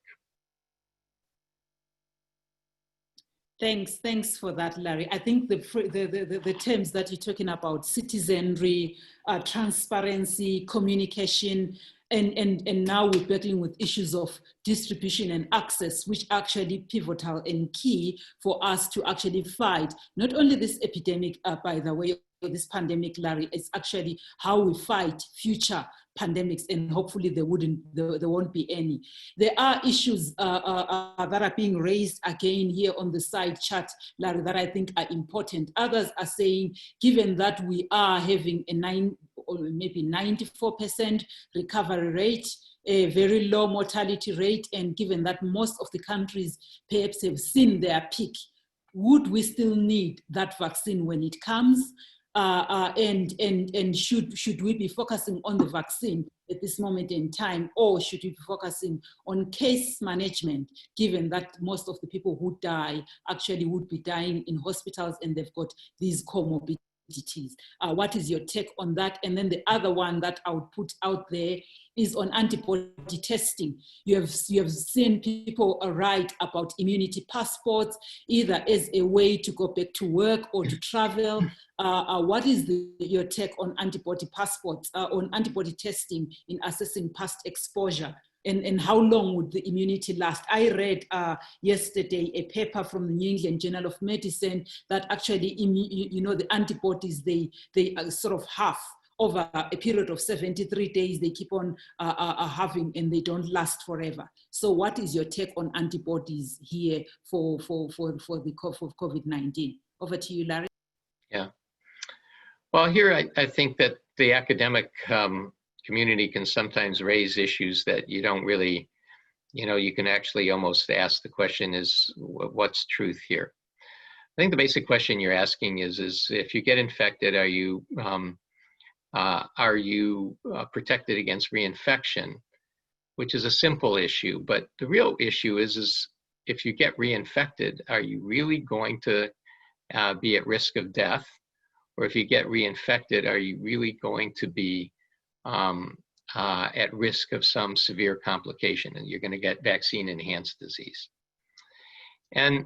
Thanks for that, Larry. I think the terms that you're talking about, citizenry, transparency, communication, and now we're battling with issues of distribution and access, which are actually pivotal and key for us to actually fight not only this epidemic, by the way, this pandemic, Larry, it's actually how we fight future pandemics, and hopefully there won't be any. There are issues that are being raised again here on the side chat, Larry, that I think are important. Others are saying, given that we are having a 94% recovery rate, a very low mortality rate, and given that most of the countries perhaps have seen their peak, would we still need that vaccine when it comes? And should we be focusing on the vaccine at this moment in time, or should we be focusing on case management, given that most of the people who die actually would be dying in hospitals and they've got these comorbidities? What is your take on that? And then the other one that I would put out there is on antibody testing. You have seen people write about immunity passports, either as a way to go back to work or to travel. What is your take on antibody passports, on antibody testing in assessing past exposure? And how long would the immunity last? I read yesterday a paper from the New England Journal of Medicine that actually, the antibodies, they sort of half over a period of 73 days, they keep on having, and they don't last forever. So what is your take on antibodies here for COVID-19? Over to you, Larry. Yeah. Well, here I think that the academic community can sometimes raise issues that you don't really, you can actually almost ask the question is, what's truth here? I think the basic question you're asking is if you get infected, are you protected against reinfection, which is a simple issue. But the real issue is if you get reinfected, are you really going to be at risk of death? or if you get reinfected, are you really going to be at risk of some severe complication, and you're going to get vaccine-enhanced disease? And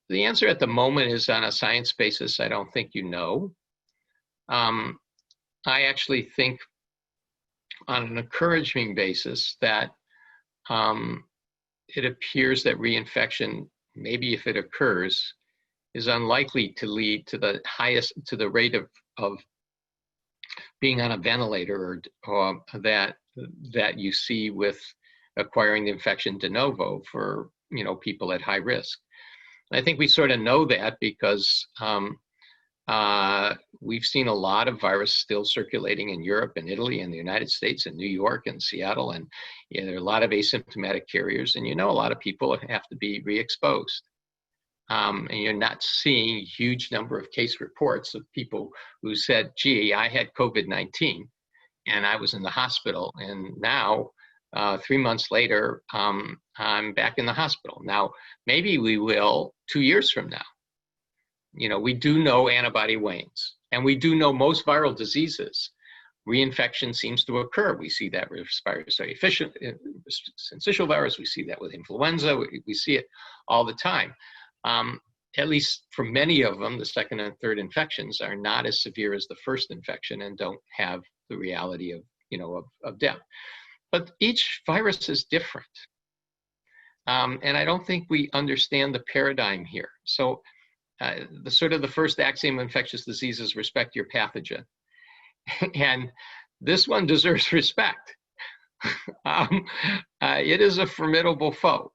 the answer at the moment is on a science basis. I don't think you know. I actually think on an encouraging basis that it appears that reinfection, maybe if it occurs, is unlikely to lead to the rate of being on a ventilator or that you see with acquiring the infection de novo for people at high risk. I think we sort of know that because we've seen a lot of virus still circulating in Europe and Italy and the United States and New York and Seattle, and there are a lot of asymptomatic carriers, and a lot of people have to be re-exposed. And you're not seeing a huge number of case reports of people who said, gee, I had COVID-19 and I was in the hospital, and now 3 months later, I'm back in the hospital. Now, maybe we will 2 years from now. We do know antibody wanes, and we do know most viral diseases, reinfection seems to occur. We see that with respiratory syncytial virus, we see that with influenza, we see it all the time. At least for many of them, the second and third infections are not as severe as the first infection and don't have the reality of death. But each virus is different. And I don't think we understand the paradigm here. So the first axiom of infectious diseases, respect your pathogen. And this one deserves respect. It is a formidable foe.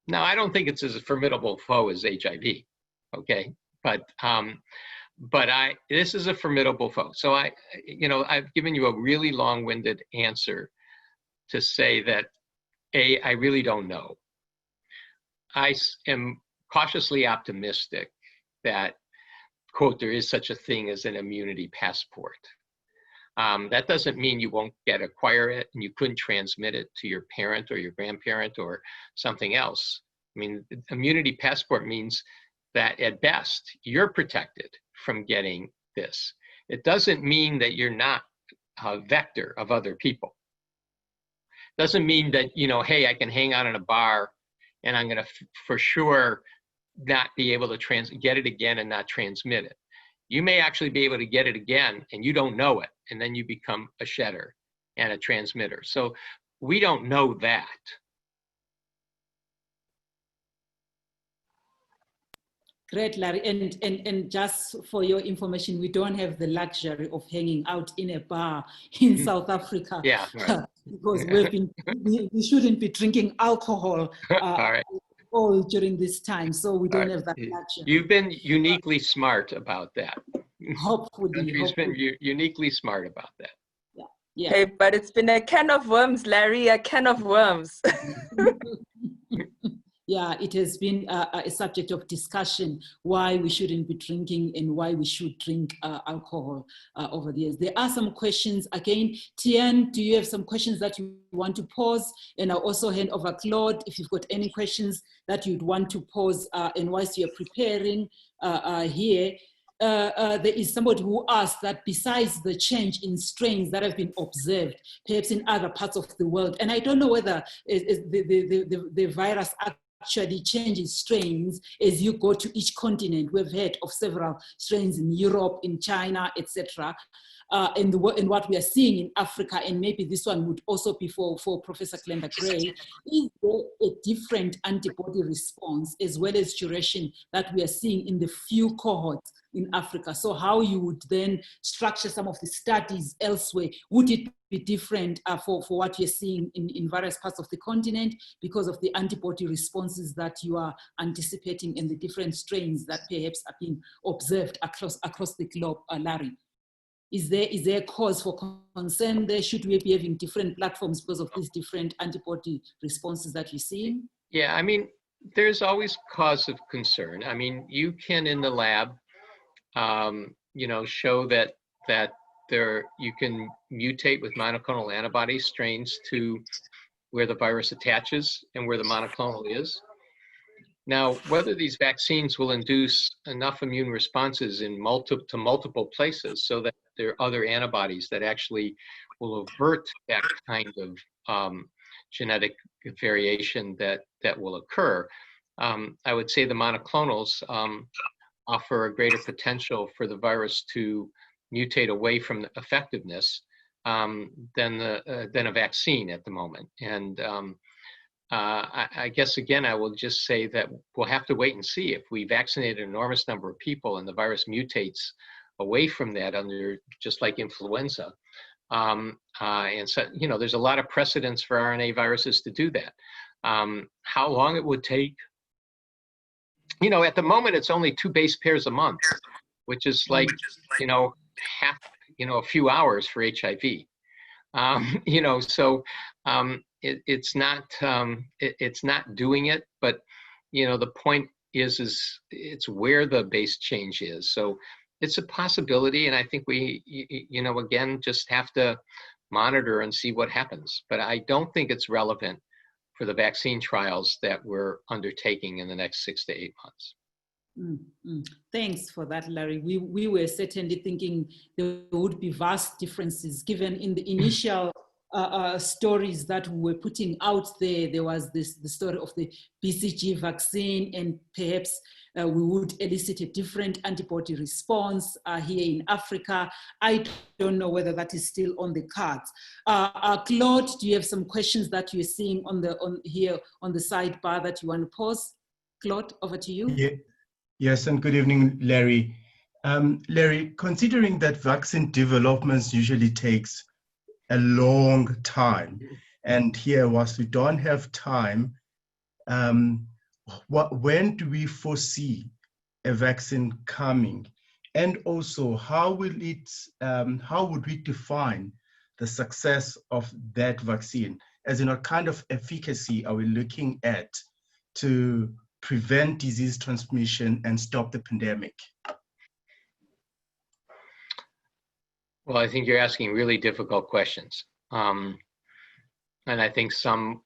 Now, I don't think it's as a formidable foe as HIV, okay? But this is a formidable foe. So I've given you a really long-winded answer to say that, I really don't know. I am cautiously optimistic that, quote, there is such a thing as an immunity passport. That doesn't mean you won't acquire it and you couldn't transmit it to your parent or your grandparent or something else. I mean, immunity passport means that at best, you're protected from getting this. It doesn't mean that you're not a vector of other people. It doesn't mean that, hey, I can hang out in a bar and I'm going to for sure not be able to get it again and not transmit it. You may actually be able to get it again and you don't know it, and then you become a shedder and a transmitter. So we don't know that. Great, Larry. And just for your information, we don't have the luxury of hanging out in a bar in South Africa. Yeah, right. Because we shouldn't be drinking alcohol all right. all during this time. So we don't have that luxury. You've been uniquely smart about that. Hopefully. The country's been uniquely smart about that. Yeah. Hey, but it's been a can of worms, Larry, a can of worms. Yeah, it has been a subject of discussion why we shouldn't be drinking and why we should drink alcohol over the years. There are some questions. Again, Tian, do you have some questions that you want to pose? And I'll also hand over Claude if you've got any questions that you'd want to pose. And whilst you're preparing here, there is somebody who asked that besides the change in strains that have been observed, perhaps in other parts of the world, and I don't know whether the virus actually changes strains as you go to each continent. We've heard of several strains in Europe, in China, etc. And what we are seeing in Africa, and maybe this one would also be for Professor Glenda Gray, is there a different antibody response as well as duration that we are seeing in the few cohorts in Africa? So how you would then structure some of the studies elsewhere? Would it be different for what you're seeing in various parts of the continent because of the antibody responses that you are anticipating and the different strains that perhaps are being observed across the globe, Larry? Is there a cause for concern there? Should we be having different platforms because of these different antibody responses that you're seeing? Yeah, I mean, there's always cause of concern. I mean, you can in the lab, show that you can mutate with monoclonal antibody strains to where the virus attaches and where the monoclonal is. Now, whether these vaccines will induce enough immune responses in multiple places so that there are other antibodies that actually will avert that kind of genetic variation that will occur, I would say the monoclonals offer a greater potential for the virus to mutate away from the effectiveness than a vaccine at the moment. And I guess, again, I will just say that we'll have to wait and see. If we vaccinate an enormous number of people and the virus mutates away from that just like influenza. And so, there's a lot of precedence for RNA viruses to do that. How long it would take, at the moment, it's only 2 base pairs a month, which is like, half, a few hours for HIV. It's not doing it, but the point is it's where the base change is. So it's a possibility, and I think we again just have to monitor and see what happens. But I don't think it's relevant for the vaccine trials that we're undertaking in the next 6 to 8 months. Thanks for that, Larry. We were certainly thinking there would be vast differences given in the initial stories that we were putting out there. There was the story of the BCG vaccine, and perhaps we would elicit a different antibody response here in Africa. I don't know whether that is still on the cards. Claude, do you have some questions that you're seeing here on the sidebar that you want to pose? Claude, over to you. Yeah. Yes, and good evening, Larry. Larry, considering that vaccine development usually takes a long time, and here, whilst we don't have time, when do we foresee a vaccine coming? And also, how would we define the success of that vaccine? As in, what kind of efficacy are we looking at to prevent disease transmission and stop the pandemic? Well, I think you're asking really difficult questions. And I think some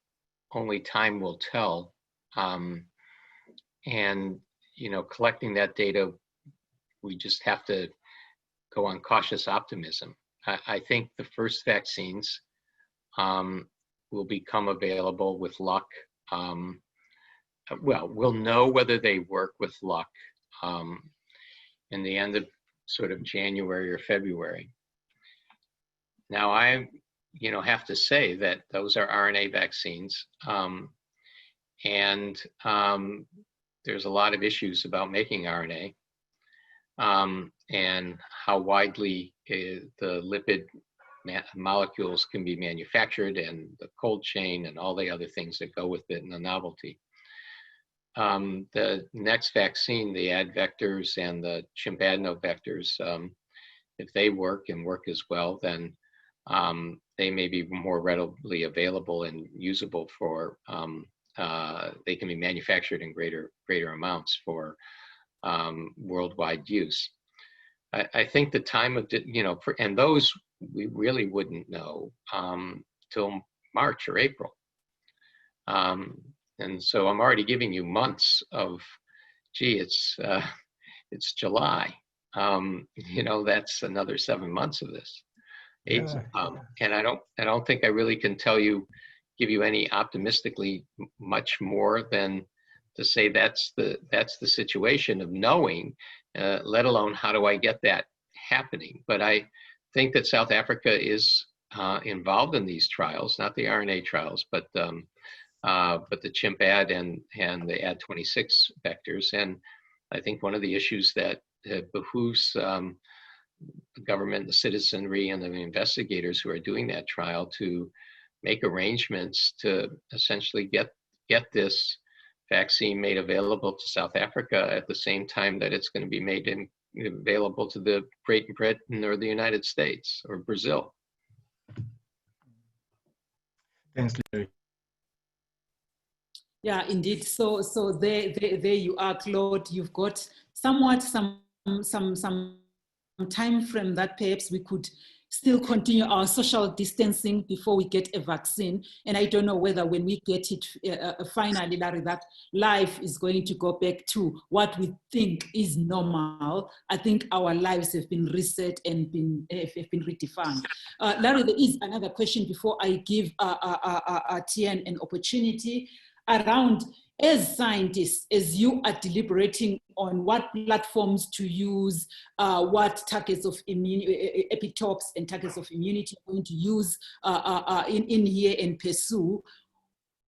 only time will tell. And, collecting that data, we just have to go on cautious optimism. I think the first vaccines will become available with luck. We'll know whether they work with luck in the end of sort of January or February. Now, I have to say that those are RNA vaccines, and there's a lot of issues about making RNA and how widely the lipid molecules can be manufactured, and the cold chain and all the other things that go with it, and the novelty. The next vaccine, the ad vectors and the chimp adenovectors, if they work and work as well, then they may be more readily available and usable for, they can be manufactured in greater amounts for worldwide use. I think the time of, and those we really wouldn't know till March or April. And so I'm already giving you months of, it's July. That's another 7 months of this. And I don't think I really can give you any optimistically much more than to say that's the situation of knowing, let alone how do I get that happening. But I think that South Africa is involved in these trials, not the RNA trials, but the chimp ad and the ad26 vectors. And I think one of the issues that behooves the government, the citizenry, and the investigators who are doing that trial to make arrangements to essentially get this vaccine made available to South Africa at the same time that it's going to be made available to the Great Britain or the United States or Brazil. Thanks, Larry. Yeah, indeed. So there you are, Claude. You've got somewhat some time frame that perhaps we could still continue our social distancing before we get a vaccine. And I don't know whether when we get it finally, Larry, that life is going to go back to what we think is normal. I think our lives have been reset and have been redefined. Larry, there is another question before I give Tien an opportunity around, as scientists, as you are deliberating on what platforms to use, what targets of epitopes and targets of immunity are going to use in here and pursue,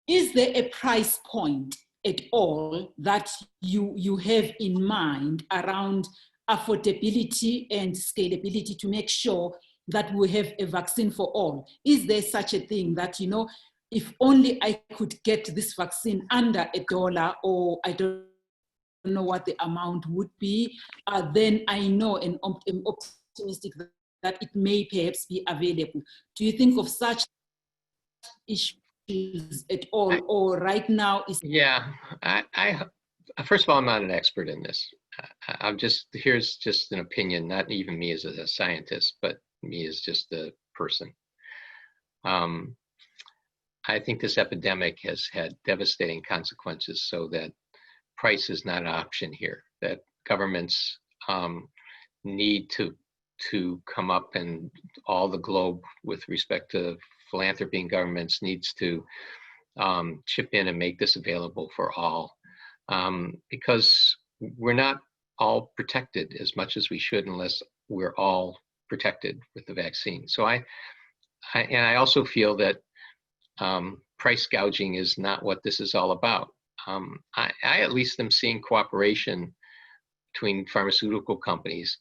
is there a price point at all that you have in mind around affordability and scalability to make sure that we have a vaccine for all? Is there such a thing that, you know, if only I could get this vaccine under $1, or I don't know what the amount would be, then I know and I'm optimistic that it may perhaps be available. Do you think of such issues at all, or right now is? Yeah, I first of all, I'm not an expert in this. Here's just an opinion, not even me as a scientist, but me as just a person. I think this epidemic has had devastating consequences, so that price is not an option here, that governments need to come up, and all the globe with respect to philanthropy and governments needs to chip in and make this available for all, because we're not all protected as much as we should unless we're all protected with the vaccine. So I also feel that price gouging is not what this is all about. I at least am seeing cooperation between pharmaceutical companies,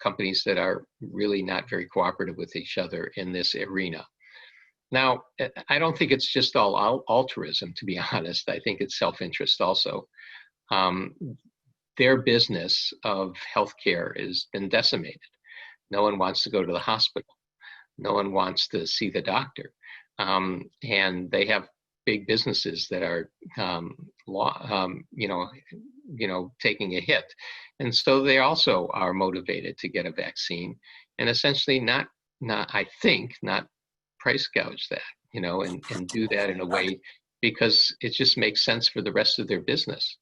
companies that are really not very cooperative with each other in this arena. Now, I don't think it's just all altruism, to be honest. I think it's self-interest also. Their business of healthcare has been decimated. No one wants to go to the hospital. No one wants to see the doctor. And they have big businesses that are, taking a hit. And so they also are motivated to get a vaccine, and essentially not price gouge that, and do that in a way, because it just makes sense for the rest of their business.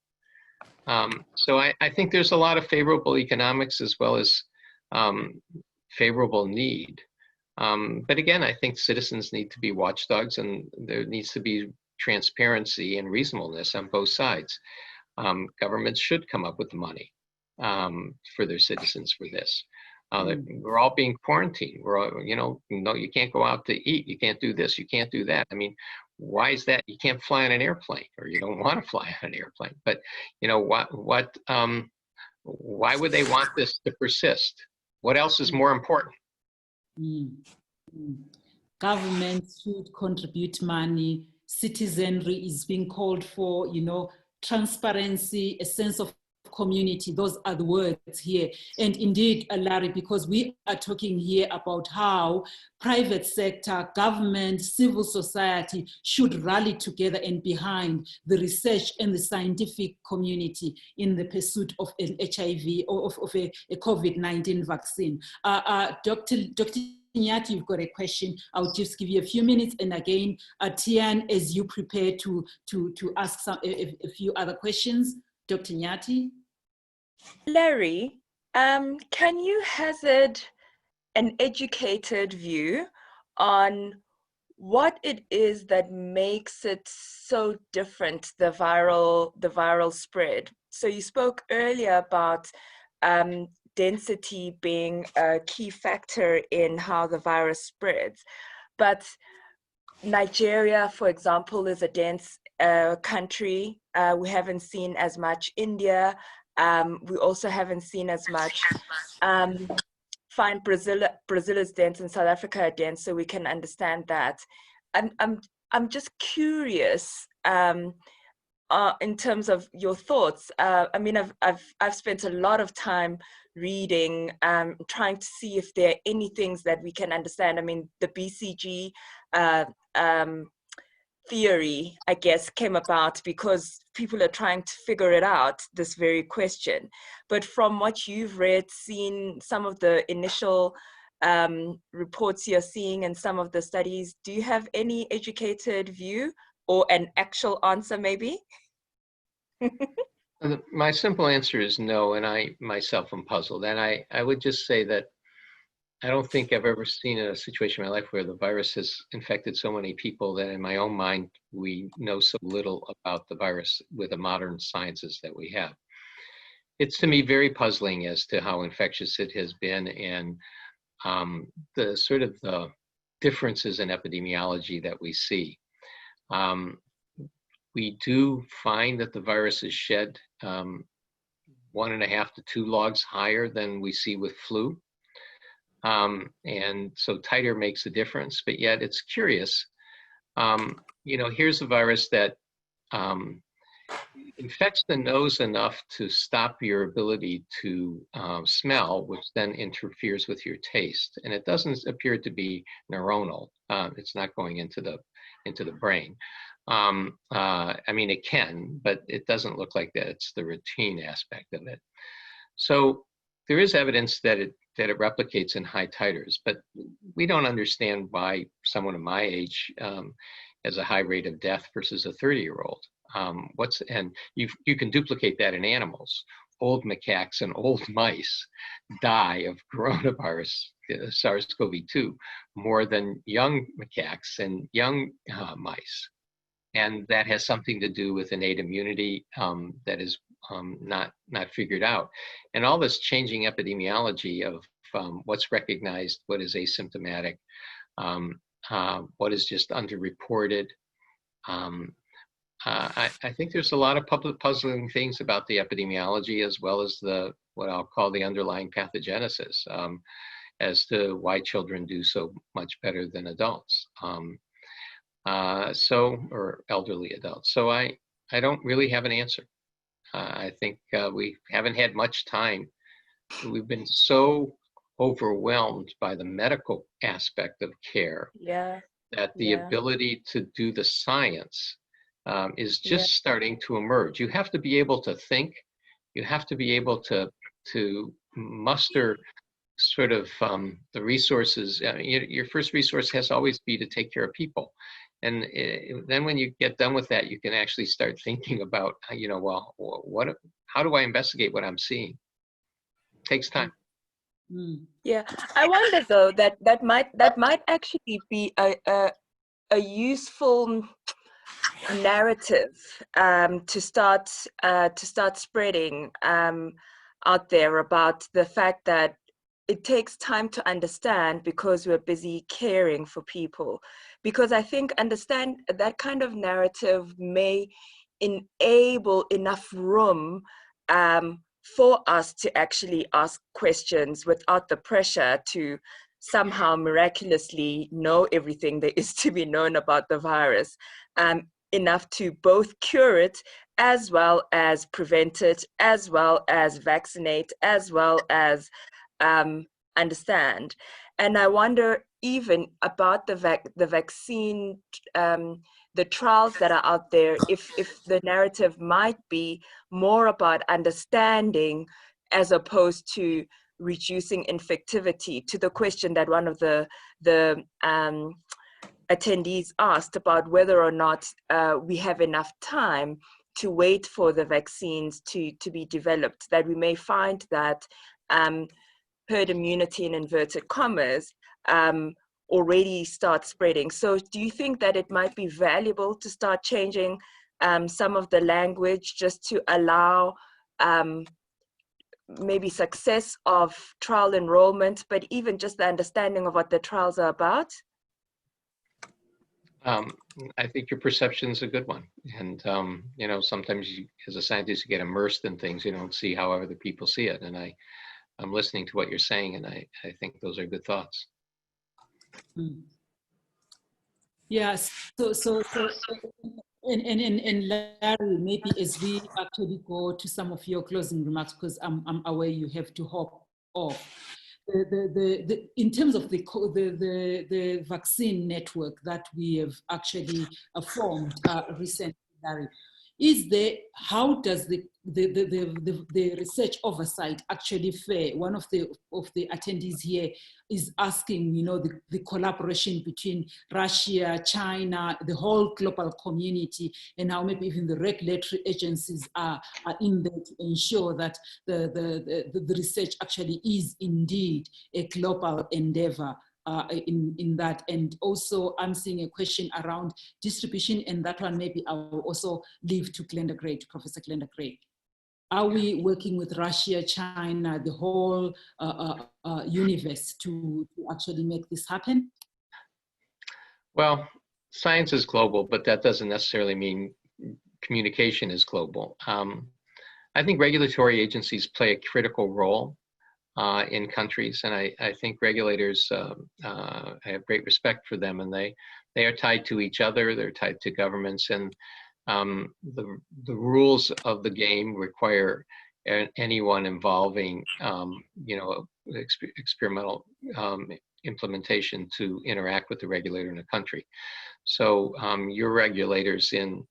So I think there's a lot of favorable economics as well as favorable need. But again, I think citizens need to be watchdogs, and there needs to be transparency and reasonableness on both sides. Governments should come up with the money for their citizens for this. We're all being quarantined. We're all, no, you can't go out to eat. You can't do this. You can't do that. I mean, why is that? You can't fly on an airplane, or you don't want to fly on an airplane. But why would they want this to persist? What else is more important? Governments should contribute money. Citizenry is being called for, transparency, a sense of community. Those are the words here. And indeed, Larry, because we are talking here about how private sector, government, civil society should rally together and behind the research and the scientific community in the pursuit of an HIV or of a COVID-19 vaccine. Dr. Nyati, you've got a question. I'll just give you a few minutes. And again, Tien, as you prepare to ask a few other questions, Dr. Nyati. Larry, can you hazard an educated view on what it is that makes it so different, the viral spread? So you spoke earlier about density being a key factor in how the virus spreads. But Nigeria, for example, is a dense country. We haven't seen as much. India, we also haven't seen as much. Fine, Brazil is dense and South Africa are dense, so we can understand that. I'm just curious in terms of your thoughts. I mean, I've spent a lot of time reading, trying to see if there are any things that we can understand. I mean, the BCG theory, I guess, came about because people are trying to figure it out, this very question. But from what you've read, seen some of the initial reports you're seeing in some of the studies, do you have any educated view or an actual answer maybe? My simple answer is no, and I myself am puzzled. And I would just say that I don't think I've ever seen a situation in my life where the virus has infected so many people that in my own mind, we know so little about the virus with the modern sciences that we have. It's to me very puzzling as to how infectious it has been, and the sort of the differences in epidemiology that we see. We do find that the virus is shed 1.5 to 2 logs higher than we see with flu. And so titer makes a difference, but yet it's curious. You know, here's a virus that infects the nose enough to stop your ability to smell, which then interferes with your taste. And it doesn't appear to be neuronal. It's not going into the brain. I mean, it can, but it doesn't look like that. It's the routine aspect of it. So there is evidence that it replicates in high titers, but we don't understand why someone of my age has a high rate of death versus a 30-year-old. And you can duplicate that in animals. Old macaques and old mice die of coronavirus, SARS-CoV-2, more than young macaques and young mice. And that has something to do with innate immunity that is not figured out. And all this changing epidemiology of what's recognized, what is asymptomatic, what is just underreported. I think there's a lot of public puzzling things about the epidemiology, as well as what I'll call the underlying pathogenesis, as to why children do so much better than adults. Or elderly adults. So I don't really have an answer. I think we haven't had much time. We've been so overwhelmed by the medical aspect of care that the ability to do the science is just starting to emerge. You have to be able to think. You have to be able to muster sort of the resources. Your first resource has to always be to take care of people. And then when you get done with that, you can actually start thinking about, you know, well, how do I investigate what I'm seeing? It takes time. Yeah, I wonder though that might actually be a useful narrative to start spreading out there about the fact that it takes time to understand because we're busy caring for people. Because I think understand that kind of narrative may enable enough room for us to actually ask questions without the pressure to somehow miraculously know everything there is to be known about the virus, enough to both cure it as well as prevent it, as well as vaccinate, as well as understand. And I wonder even about the vaccine, the trials that are out there, if the narrative might be more about understanding as opposed to reducing infectivity, to the question that one of the attendees asked about whether or not we have enough time to wait for the vaccines to be developed, that we may find that herd immunity in inverted commas already start spreading. So do you think that it might be valuable to start changing some of the language just to allow maybe success of trial enrollment, but even just the understanding of what the trials are about? I think your perception is a good one. And, you know, sometimes you, as a scientist, you get immersed in things, you don't see how other people see it. And I'm listening to what you're saying, and I think those are good thoughts. Yes, so and Larry, maybe as we actually go to some of your closing remarks, because I'm aware you have to hop off. In terms of the vaccine network that we have actually formed recently, Larry, how does the research oversight actually fare? One of the attendees here is asking, the collaboration between Russia, China, the whole global community, and how maybe even the regulatory agencies are in there to ensure that the research actually is indeed a global endeavor. In that. And also I'm seeing a question around distribution, and that one maybe I will also leave to Glenda Gray, to Professor Glenda Gray. Are we working with Russia, China, the whole universe to actually make this happen? Well, science is global, but that doesn't necessarily mean communication is global. I think regulatory agencies play a critical role in countries, and I think regulators, I have great respect for them, and they are tied to each other, they're tied to governments, and the rules of the game require anyone involving, experimental implementation to interact with the regulator in a country. So your regulators in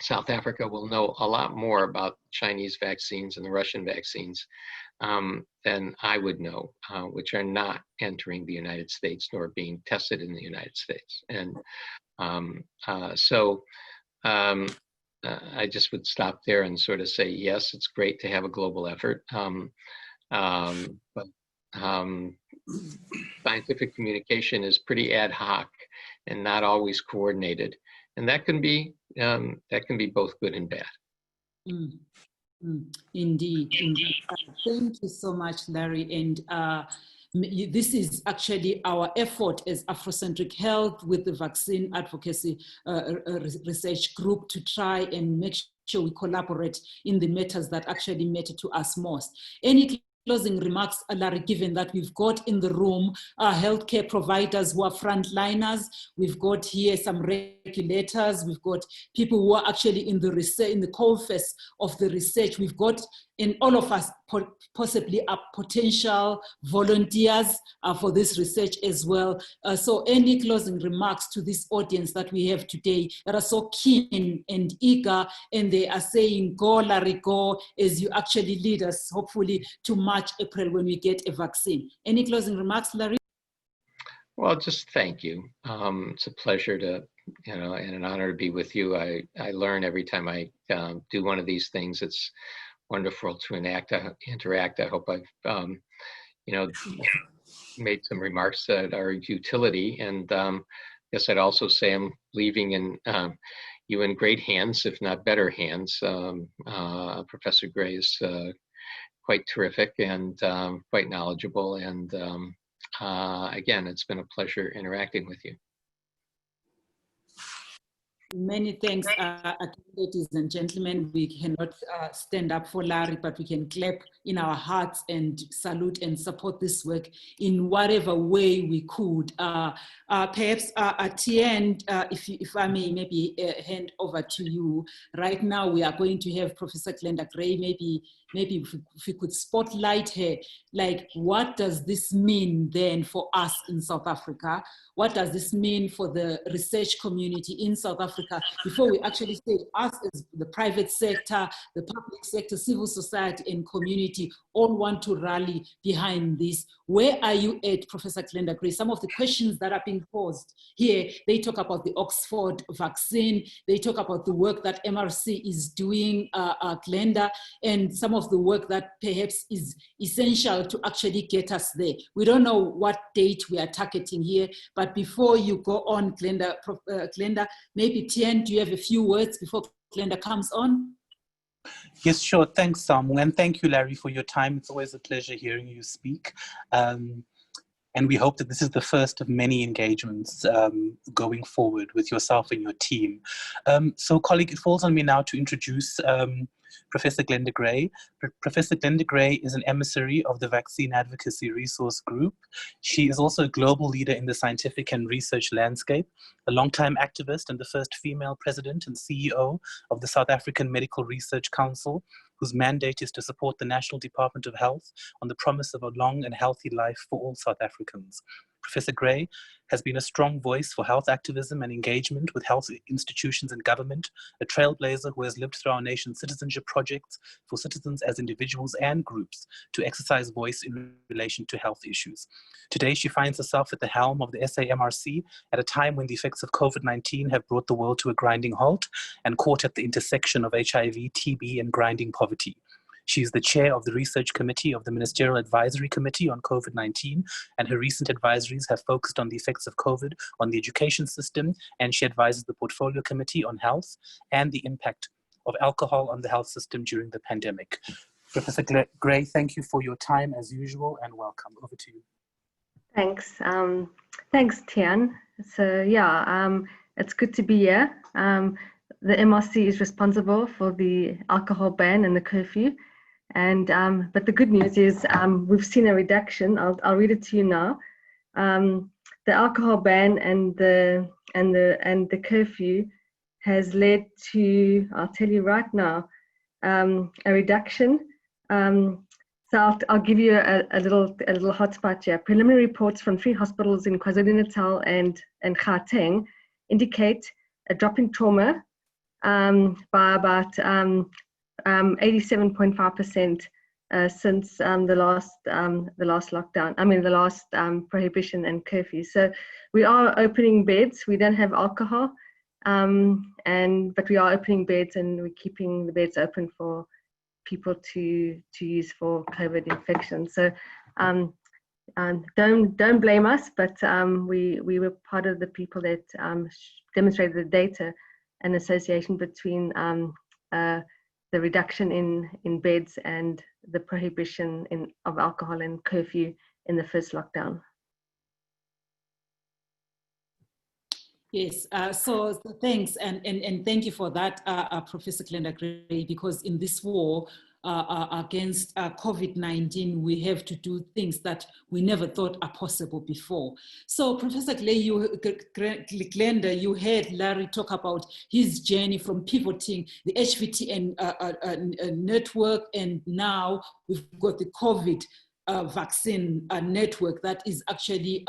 South Africa will know a lot more about Chinese vaccines and the Russian vaccines than I would know, which are not entering the United States nor being tested in the United States. And I just would stop there and sort of say, yes, it's great to have a global effort, but scientific communication is pretty ad hoc and not always coordinated, and that can be both good and bad. Indeed. Thank you so much, Larry. And this is actually our effort as Afrocentric Health with the Vaccine Advocacy Research Group to try and make sure we collaborate in the matters that actually matter to us most. Any closing remarks, Larry, given that we've got in the room healthcare providers who are frontliners, we've got here some regulators, we've got people who are actually in the research, in the coalface of the research, we've got, and all of us possibly are potential volunteers for this research as well. So any closing remarks to this audience that we have today that are so keen and eager, and they are saying, go Larry, go, as you actually lead us, hopefully to March, April, when we get a vaccine. Any closing remarks, Larry? Well, just thank you. It's a pleasure to, and an honor to be with you. I learn every time I do one of these things. It's wonderful to interact. I hope I've, made some remarks that are utility. And I guess I'd also say I'm leaving you in great hands, if not better hands. Professor Gray is quite terrific and quite knowledgeable. And again, it's been a pleasure interacting with you. Many thanks, ladies and gentlemen. We cannot stand up for Larry, but we can clap in our hearts and salute and support this work in whatever way we could. Perhaps at the end, if I may maybe hand over to you. Right now, we are going to have Professor Glenda Gray. Maybe if we could spotlight her, like, what does this mean then for us in South Africa? What does this mean for the research community in South Africa? Before we actually say us as the private sector, the public sector, civil society, and community all want to rally behind this. Where are you at, Professor Glenda Gray? Some of the questions that are being posed here, they talk about the Oxford vaccine, they talk about the work that MRC is doing, Glenda, and some of the work that perhaps is essential to actually get us there. We don't know what date we are targeting here, but before you go on, Glenda, Glenda, maybe Tien, do you have a few words before Glenda comes on? Yes, sure. Thanks, Samu. And thank you, Larry, for your time. It's always a pleasure hearing you speak. And we hope that this is the first of many engagements going forward with yourself and your team. So, colleague, it falls on me now to introduce Professor Glenda Gray. Professor Glenda Gray is an emissary of the Vaccine Advocacy Resource Group. She is also a global leader in the scientific and research landscape, a longtime activist and the first female president and CEO of the South African Medical Research Council, whose mandate is to support the National Department of Health on the promise of a long and healthy life for all South Africans. Professor Gray has been a strong voice for health activism and engagement with health institutions and government, a trailblazer who has lived through our nation's citizenship projects for citizens as individuals and groups to exercise voice in relation to health issues. Today, she finds herself at the helm of the SAMRC at a time when the effects of COVID-19 have brought the world to a grinding halt and caught at the intersection of HIV, TB, and grinding poverty. She is the chair of the research committee of the Ministerial Advisory Committee on COVID-19, and her recent advisories have focused on the effects of COVID on the education system, and she advises the Portfolio Committee on Health and the impact of alcohol on the health system during the pandemic. Professor Gray, thank you for your time as usual, and welcome. Over to you. Thanks. Thanks, Tian. So yeah, it's good to be here. The MRC is responsible for the alcohol ban and the curfew. And but the good news is we've seen a reduction. I'll read it to you now. The alcohol ban and the curfew has led to, I'll tell you right now, a reduction. So I'll give you a little hotspot here. Preliminary reports from 3 hospitals in KwaZulu-Natal and Gauteng indicate a drop in trauma by about 87.5% since the last lockdown. I mean the last prohibition and curfew. So we are opening beds. We don't have alcohol, but we are opening beds, and we're keeping the beds open for people to use for COVID infection. So don't blame us, but we were part of the people that demonstrated the data and association between the reduction in beds and the prohibition of alcohol and curfew in the first lockdown. Yes, so thanks, and thank you for that, Professor Glenda Gray, because in this war against COVID-19, we have to do things that we never thought are possible before. So Professor Glenda, you heard Larry talk about his journey from pivoting the HVTN network, and now we've got the COVID vaccine network that is actually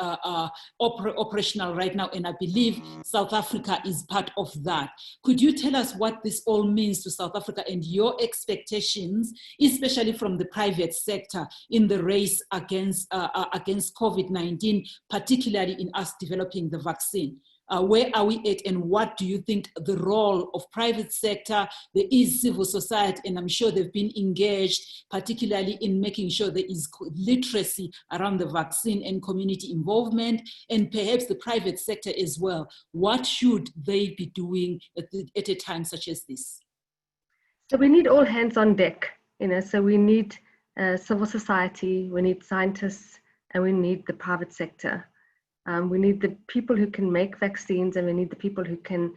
operational right now, and I believe South Africa is part of that. Could you tell us what this all means to South Africa and your expectations, especially from the private sector, in the race against COVID-19, particularly in us developing the vaccine? Where are we at, and what do you think the role of private sector? There is civil society, and I'm sure they've been engaged, particularly in making sure there is literacy around the vaccine and community involvement, and perhaps the private sector as well. What should they be doing at a time such as this? So we need all hands on deck, so we need civil society, we need scientists, and we need the private sector. We need the people who can make vaccines, and we need the people who can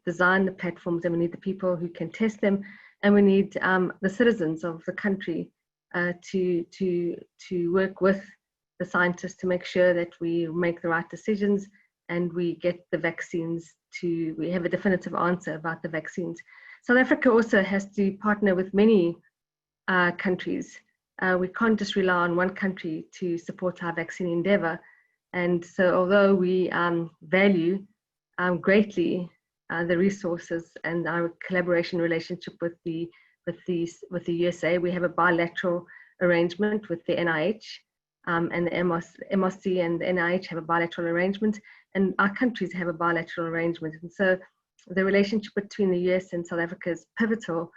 design the platforms, and we need the people who can test them, and we need the citizens of the country to work with the scientists to make sure that we make the right decisions and we get the vaccines we have a definitive answer about the vaccines. South Africa also has to partner with many countries. We can't just rely on one country to support our vaccine endeavor. And so although we value greatly the resources and our collaboration relationship with the USA, we have a bilateral arrangement with the NIH, and the MRC and the NIH have a bilateral arrangement, and our countries have a bilateral arrangement. And so the relationship between the US and South Africa is pivotal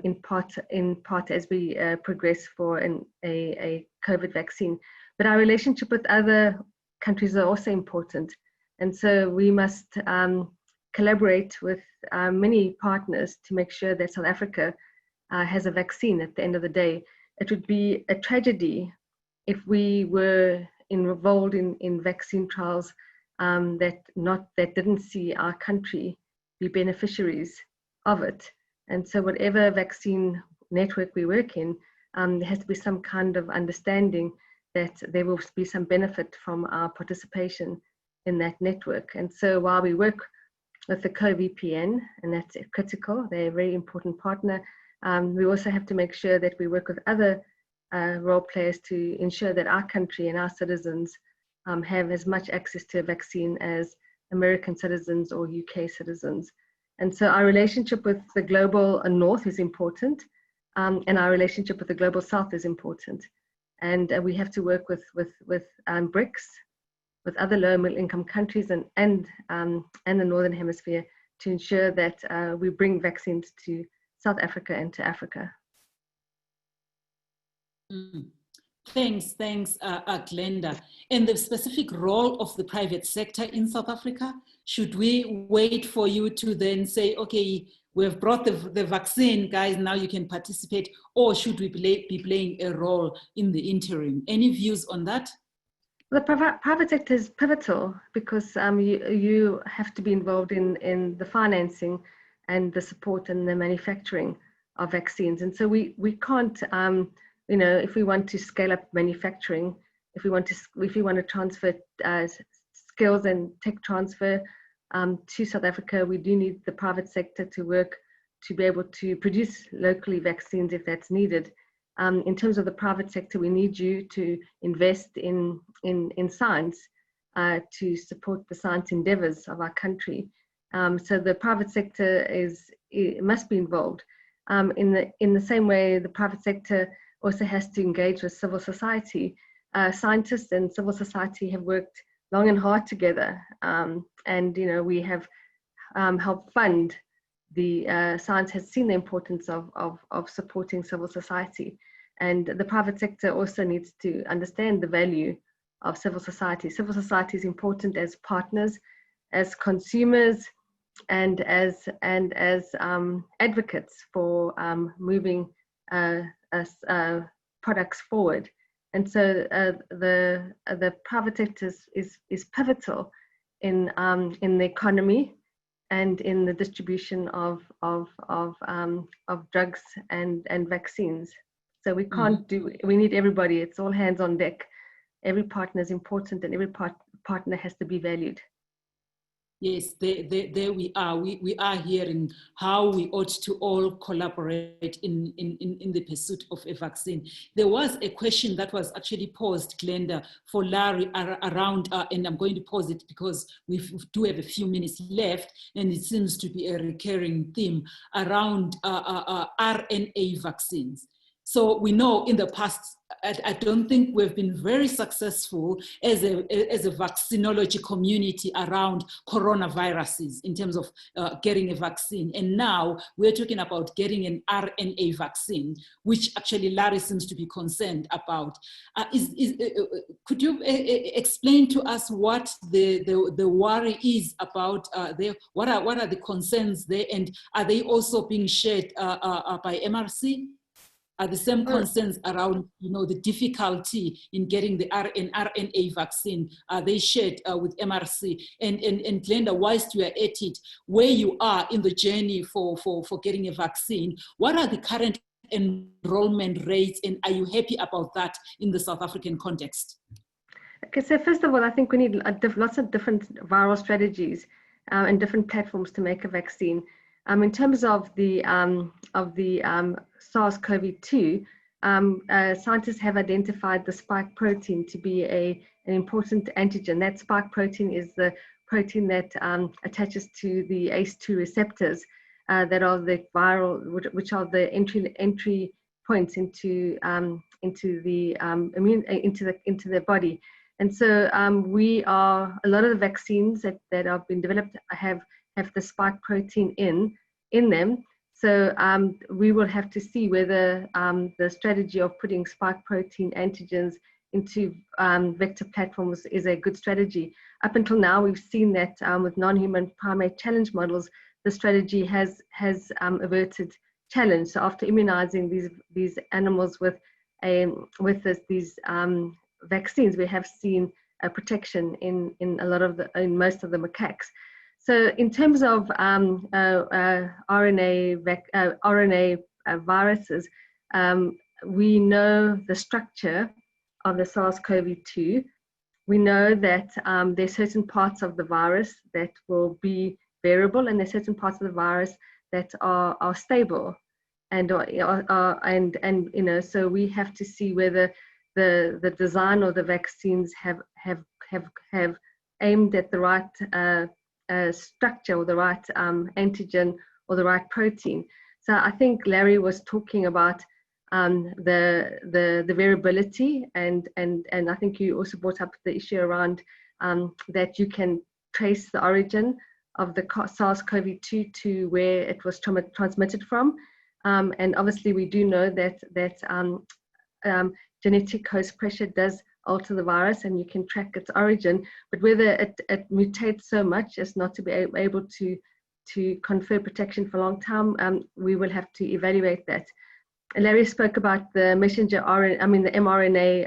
in part as we progress for a COVID vaccine. But our relationship with other countries are also important. And so we must collaborate with many partners to make sure that South Africa has a vaccine at the end of the day. It would be a tragedy if we were involved in vaccine trials that didn't see our country be beneficiaries of it. And so whatever vaccine network we work in, there has to be some kind of understanding that there will be some benefit from our participation in that network. And so while we work with the CoVPN, and that's critical, they're a very important partner, we also have to make sure that we work with other role players to ensure that our country and our citizens have as much access to a vaccine as American citizens or UK citizens. And so our relationship with the global north is important, and our relationship with the global south is important. And we have to work with BRICS, with other low middle income countries and the Northern Hemisphere to ensure that we bring vaccines to South Africa and to Africa. Thanks, Glenda. And the specific role of the private sector in South Africa, should we wait for you to then say, okay, we've brought the vaccine, guys, now you can participate, or should we be playing a role in the interim? Any views on that? The private sector is pivotal because you have to be involved in the financing and the support and the manufacturing of vaccines. And so we can't, if we want to scale up manufacturing, if we want to transfer skills and tech transfer to South Africa, we do need the private sector to work to be able to produce locally vaccines if that's needed. In terms of the private sector, we need you to invest in science to support the science endeavors of our country. So the private sector must be involved. In the same way, the private sector also has to engage with civil society. Scientists and civil society have worked long and hard together, and we have helped fund the science has seen the importance of supporting civil society, and the private sector also needs to understand the value of civil society. Civil society is important as partners, as consumers, and as advocates for moving products forward. And so the private sector is pivotal in the economy and in the distribution of drugs and vaccines. So we can't we need everybody. It's all hands on deck. Every partner is important, and every partner has to be valued. Yes, there we are. We are hearing how we ought to all collaborate in the pursuit of a vaccine. There was a question that was actually posed, Glenda, for Larry around, and I'm going to pose it because we do have a few minutes left, and it seems to be a recurring theme around RNA vaccines. So we know in the past, I don't think we've been very successful as a vaccinology community around coronaviruses in terms of getting a vaccine. And now we're talking about getting an RNA vaccine, which actually Larry seems to be concerned about. Could you explain to us what the worry is about what are the concerns there, and are they also being shared by MRC? Are the same concerns around, the difficulty in getting the RNA vaccine, are they shared with MRC? And Glenda, whilst you are at it, where you are in the journey for getting a vaccine, what are the current enrollment rates, and are you happy about that in the South African context? Okay, so first of all, I think we need lots of different viral strategies and different platforms to make a vaccine. In terms of the SARS-CoV-2, scientists have identified the spike protein to be an important antigen. That spike protein is the protein that attaches to the ACE2 receptors that are the viral, which are the entry points into the body. And so a lot of the vaccines that have been developed have the spike protein in them. So we will have to see whether the strategy of putting spike protein antigens into vector platforms is a good strategy. Up until now, we've seen that with non-human primate challenge models, the strategy has averted challenge. So after immunizing these animals with these vaccines, we have seen a protection in most of the macaques. So in terms of RNA viruses, we know the structure of the SARS-CoV-2. We know that there are certain parts of the virus that will be variable, and there are certain parts of the virus that are stable, and so we have to see whether the design of the vaccines have have aimed at the right structure or the right antigen or the right protein. So I think Larry was talking about the variability, and I think you also brought up the issue around that you can trace the origin of the SARS-CoV-2 to where it was transmitted from, and obviously we do know that genetic host pressure does alter the virus, and you can track its origin, but whether it mutates so much as not to be able to confer protection for a long time, we will have to evaluate that. Larry spoke about the messenger RNA, the mRNA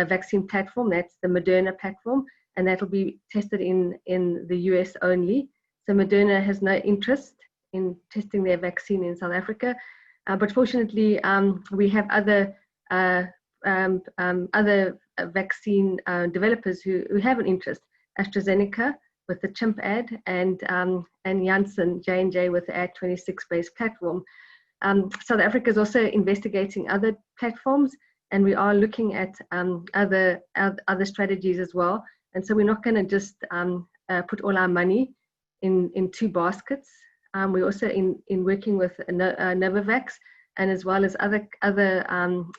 vaccine platform. That's the Moderna platform, and that will be tested in the US only. So Moderna has no interest in testing their vaccine in South Africa, but fortunately we have other vaccine developers who have an interest. AstraZeneca with the chimp ad, and Janssen, J&J with the Ad26 based platform. South Africa is also investigating other platforms, and we are looking at other strategies as well. And so we're not going to just put all our money in two baskets. We're also in working with Novavax, and as well as other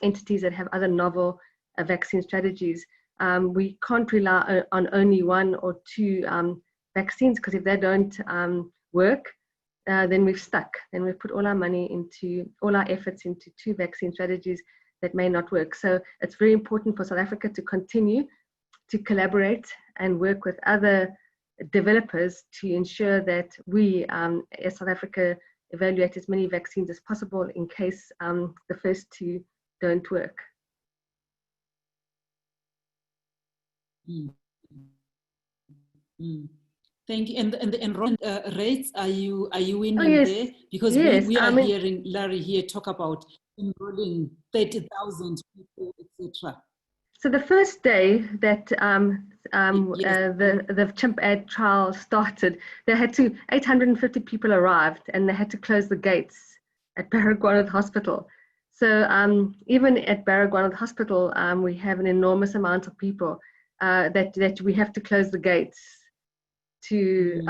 entities that have other novel vaccine strategies. We can't rely on only one or two vaccines, because if they don't work, then we've stuck. Then we've put all our money into, all our efforts into two vaccine strategies that may not work. So it's very important for South Africa to continue to collaborate and work with other developers to ensure that we, as South Africa, evaluate as many vaccines as possible in case the first two don't work. Thank you. And the enrollment rates, are you winning there? Because yes, we are hearing Larry here talk about enrolling 30,000 people, etc. So the first day that the chimp ad trial started, 850 people arrived, and they had to close the gates at Baragwanath Hospital. So even at Baragwanath Hospital, we have an enormous amount of people that we have to close the gates to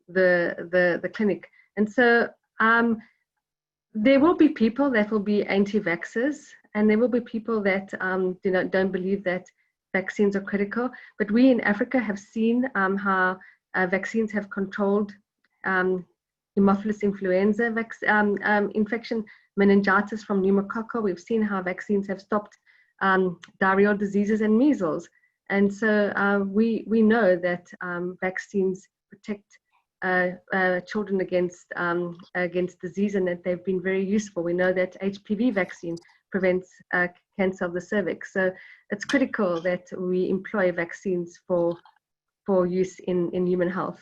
the clinic. And so there will be people that will be anti-vaxxers, and there will be people that don't believe that vaccines are critical. But we in Africa have seen how vaccines have controlled Haemophilus influenza infection, meningitis from pneumococcal. We've seen how vaccines have stopped diarrheal diseases and measles. And so we know that vaccines protect children against disease, and that they've been very useful. We know that HPV vaccine prevents cancer of the cervix. So it's critical that we employ vaccines for use in human health.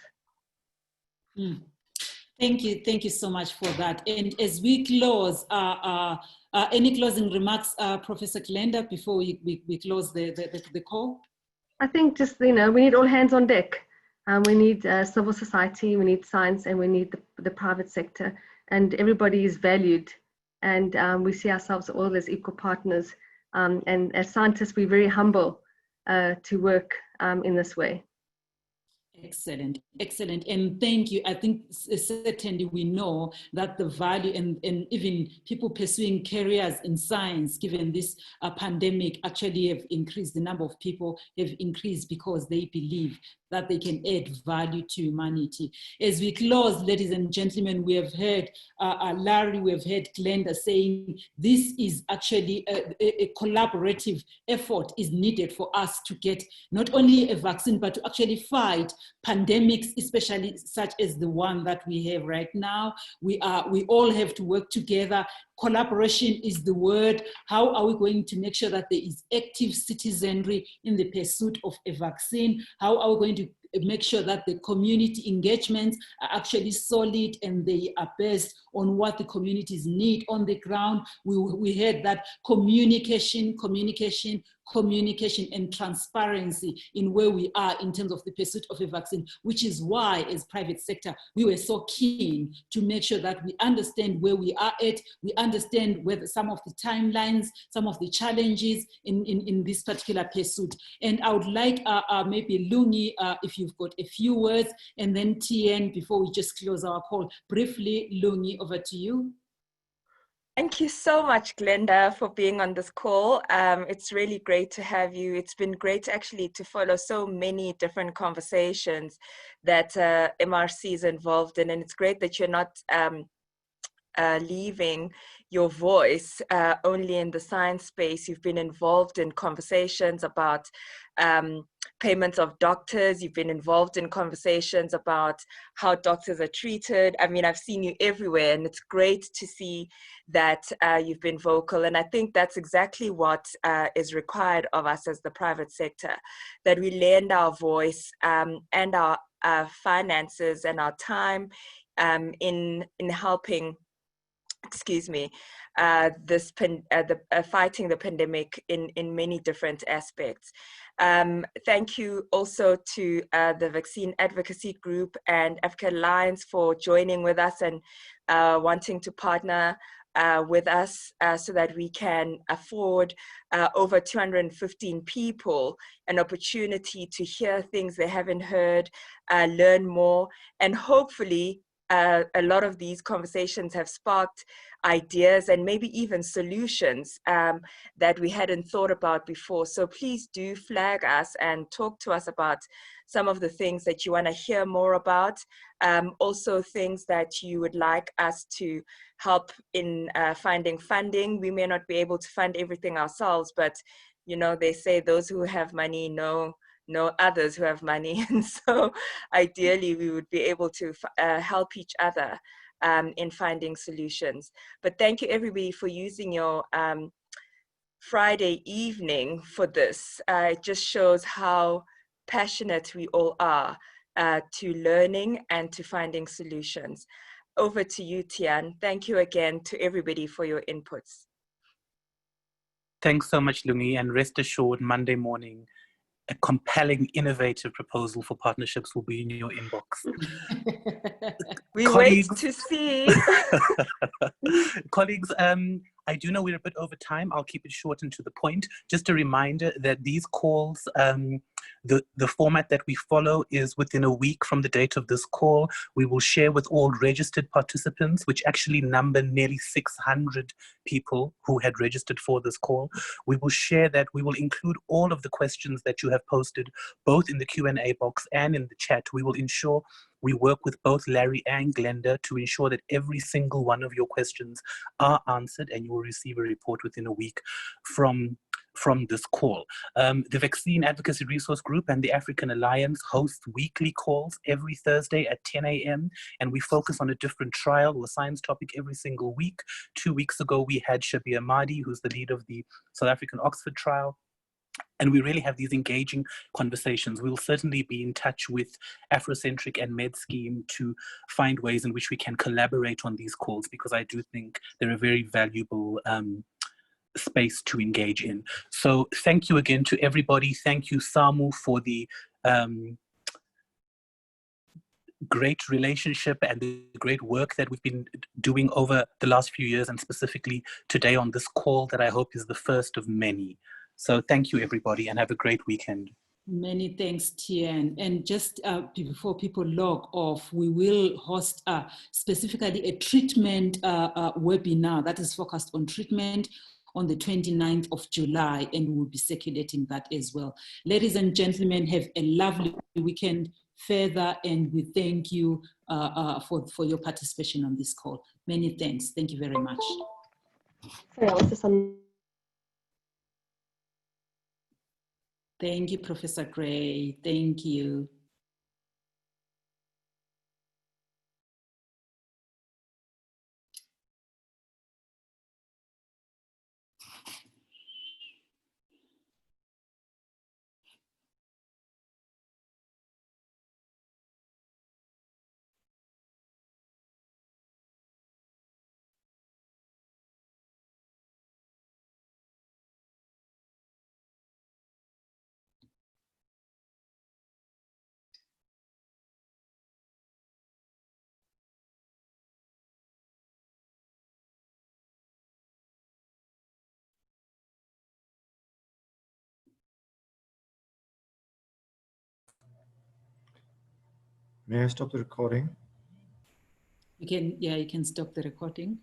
Thank you so much for that. And as we close, any closing remarks, Professor Klenda, before we close the call? I think just, we need all hands on deck. We need civil society, we need science, and we need the private sector. And everybody is valued. And we see ourselves all as equal partners. And as scientists, we're very humble to work in this way. Excellent, excellent. And thank you. I think certainly we know that the value and even people pursuing careers in science, given this pandemic, actually have increased. The number of people have increased because they believe that they can add value to humanity. As we close, ladies and gentlemen, we have heard Larry, we have heard Glenda saying this is actually a collaborative effort is needed for us to get not only a vaccine, but to actually fight pandemics, especially such as the one that we have right now. We all have to work together. Collaboration is the word. How are we going to make sure that there is active citizenry in the pursuit of a vaccine? How are we going to make sure that the community engagements are actually solid and they are based on what the communities need on the ground. We heard that communication, and transparency in where we are in terms of the pursuit of a vaccine, which is why as private sector, we were so keen to make sure that we understand where we are at, we understand whether some of the timelines, some of the challenges in this particular pursuit. And I would like maybe Lungi, if you've got a few words, and then TN before we just close our call. Briefly, Lungi, over to you. Thank you so much, Glenda, for being on this call. It's really great to have you. It's been great actually to follow so many different conversations that MRC is involved in, and it's great that you're not leaving your voice only in the science space. You've been involved in conversations about payments of doctors. You've been involved in conversations about how doctors are treated. I mean, I've seen you everywhere, and it's great to see that you've been vocal. And I think that's exactly what is required of us as the private sector, that we lend our voice and our finances and our time in helping fighting the pandemic in many different aspects. Thank you also to the Vaccine Advocacy Group and Africa Alliance for joining with us and wanting to partner with us so that we can afford over 215 people an opportunity to hear things they haven't heard, learn more, and hopefully a lot of these conversations have sparked ideas and maybe even solutions that we hadn't thought about before. So please do flag us and talk to us about some of the things that you want to hear more about. Also things that you would like us to help in finding funding. We may not be able to fund everything ourselves, but you know, they say those who have money know others who have money, and so ideally we would be able to help each other in finding solutions. But thank you everybody for using your Friday evening for this. It just shows how passionate we all are to learning and to finding solutions. Over to you, Tian. Thank you again to everybody for your inputs. Thanks so much, Lungi, and rest assured, Monday morning, a compelling, innovative proposal for partnerships will be in your inbox. We wait to see. Colleagues, I do know we're a bit over time. I'll keep it short and to the point. Just a reminder that these calls, the format that we follow is within a week from the date of this call. We will share with all registered participants, which actually number nearly 600 people who had registered for this call. We will share that. We will include all of the questions that you have posted, both in the Q&A box and in the chat. We will ensure we work with both Larry and Glenda to ensure that every single one of your questions are answered, and you will receive a report within a week from this call. The Vaccine Advocacy Resource Group and the African Alliance host weekly calls every Thursday at 10 a.m. and we focus on a different trial or science topic every single week. 2 weeks ago, we had Shabir Mahdi, who's the lead of the South African Oxford trial. And we really have these engaging conversations. We'll certainly be in touch with Afrocentric and MedScheme to find ways in which we can collaborate on these calls, because I do think they're a very valuable space to engage in. So thank you again to everybody. Thank you, Samu, for the great relationship and the great work that we've been doing over the last few years, and specifically today on this call that I hope is the first of many. So thank you, everybody, and have a great weekend. Many thanks, Tian. And just before people log off, we will host specifically a treatment webinar that is focused on treatment on the 29th of July, and we'll be circulating that as well. Ladies and gentlemen, have a lovely weekend further, and we thank you for your participation on this call. Many thanks. Thank you very much. Sorry, I was just on. Thank you, Professor Gray. Thank you. May I stop the recording? You can stop the recording.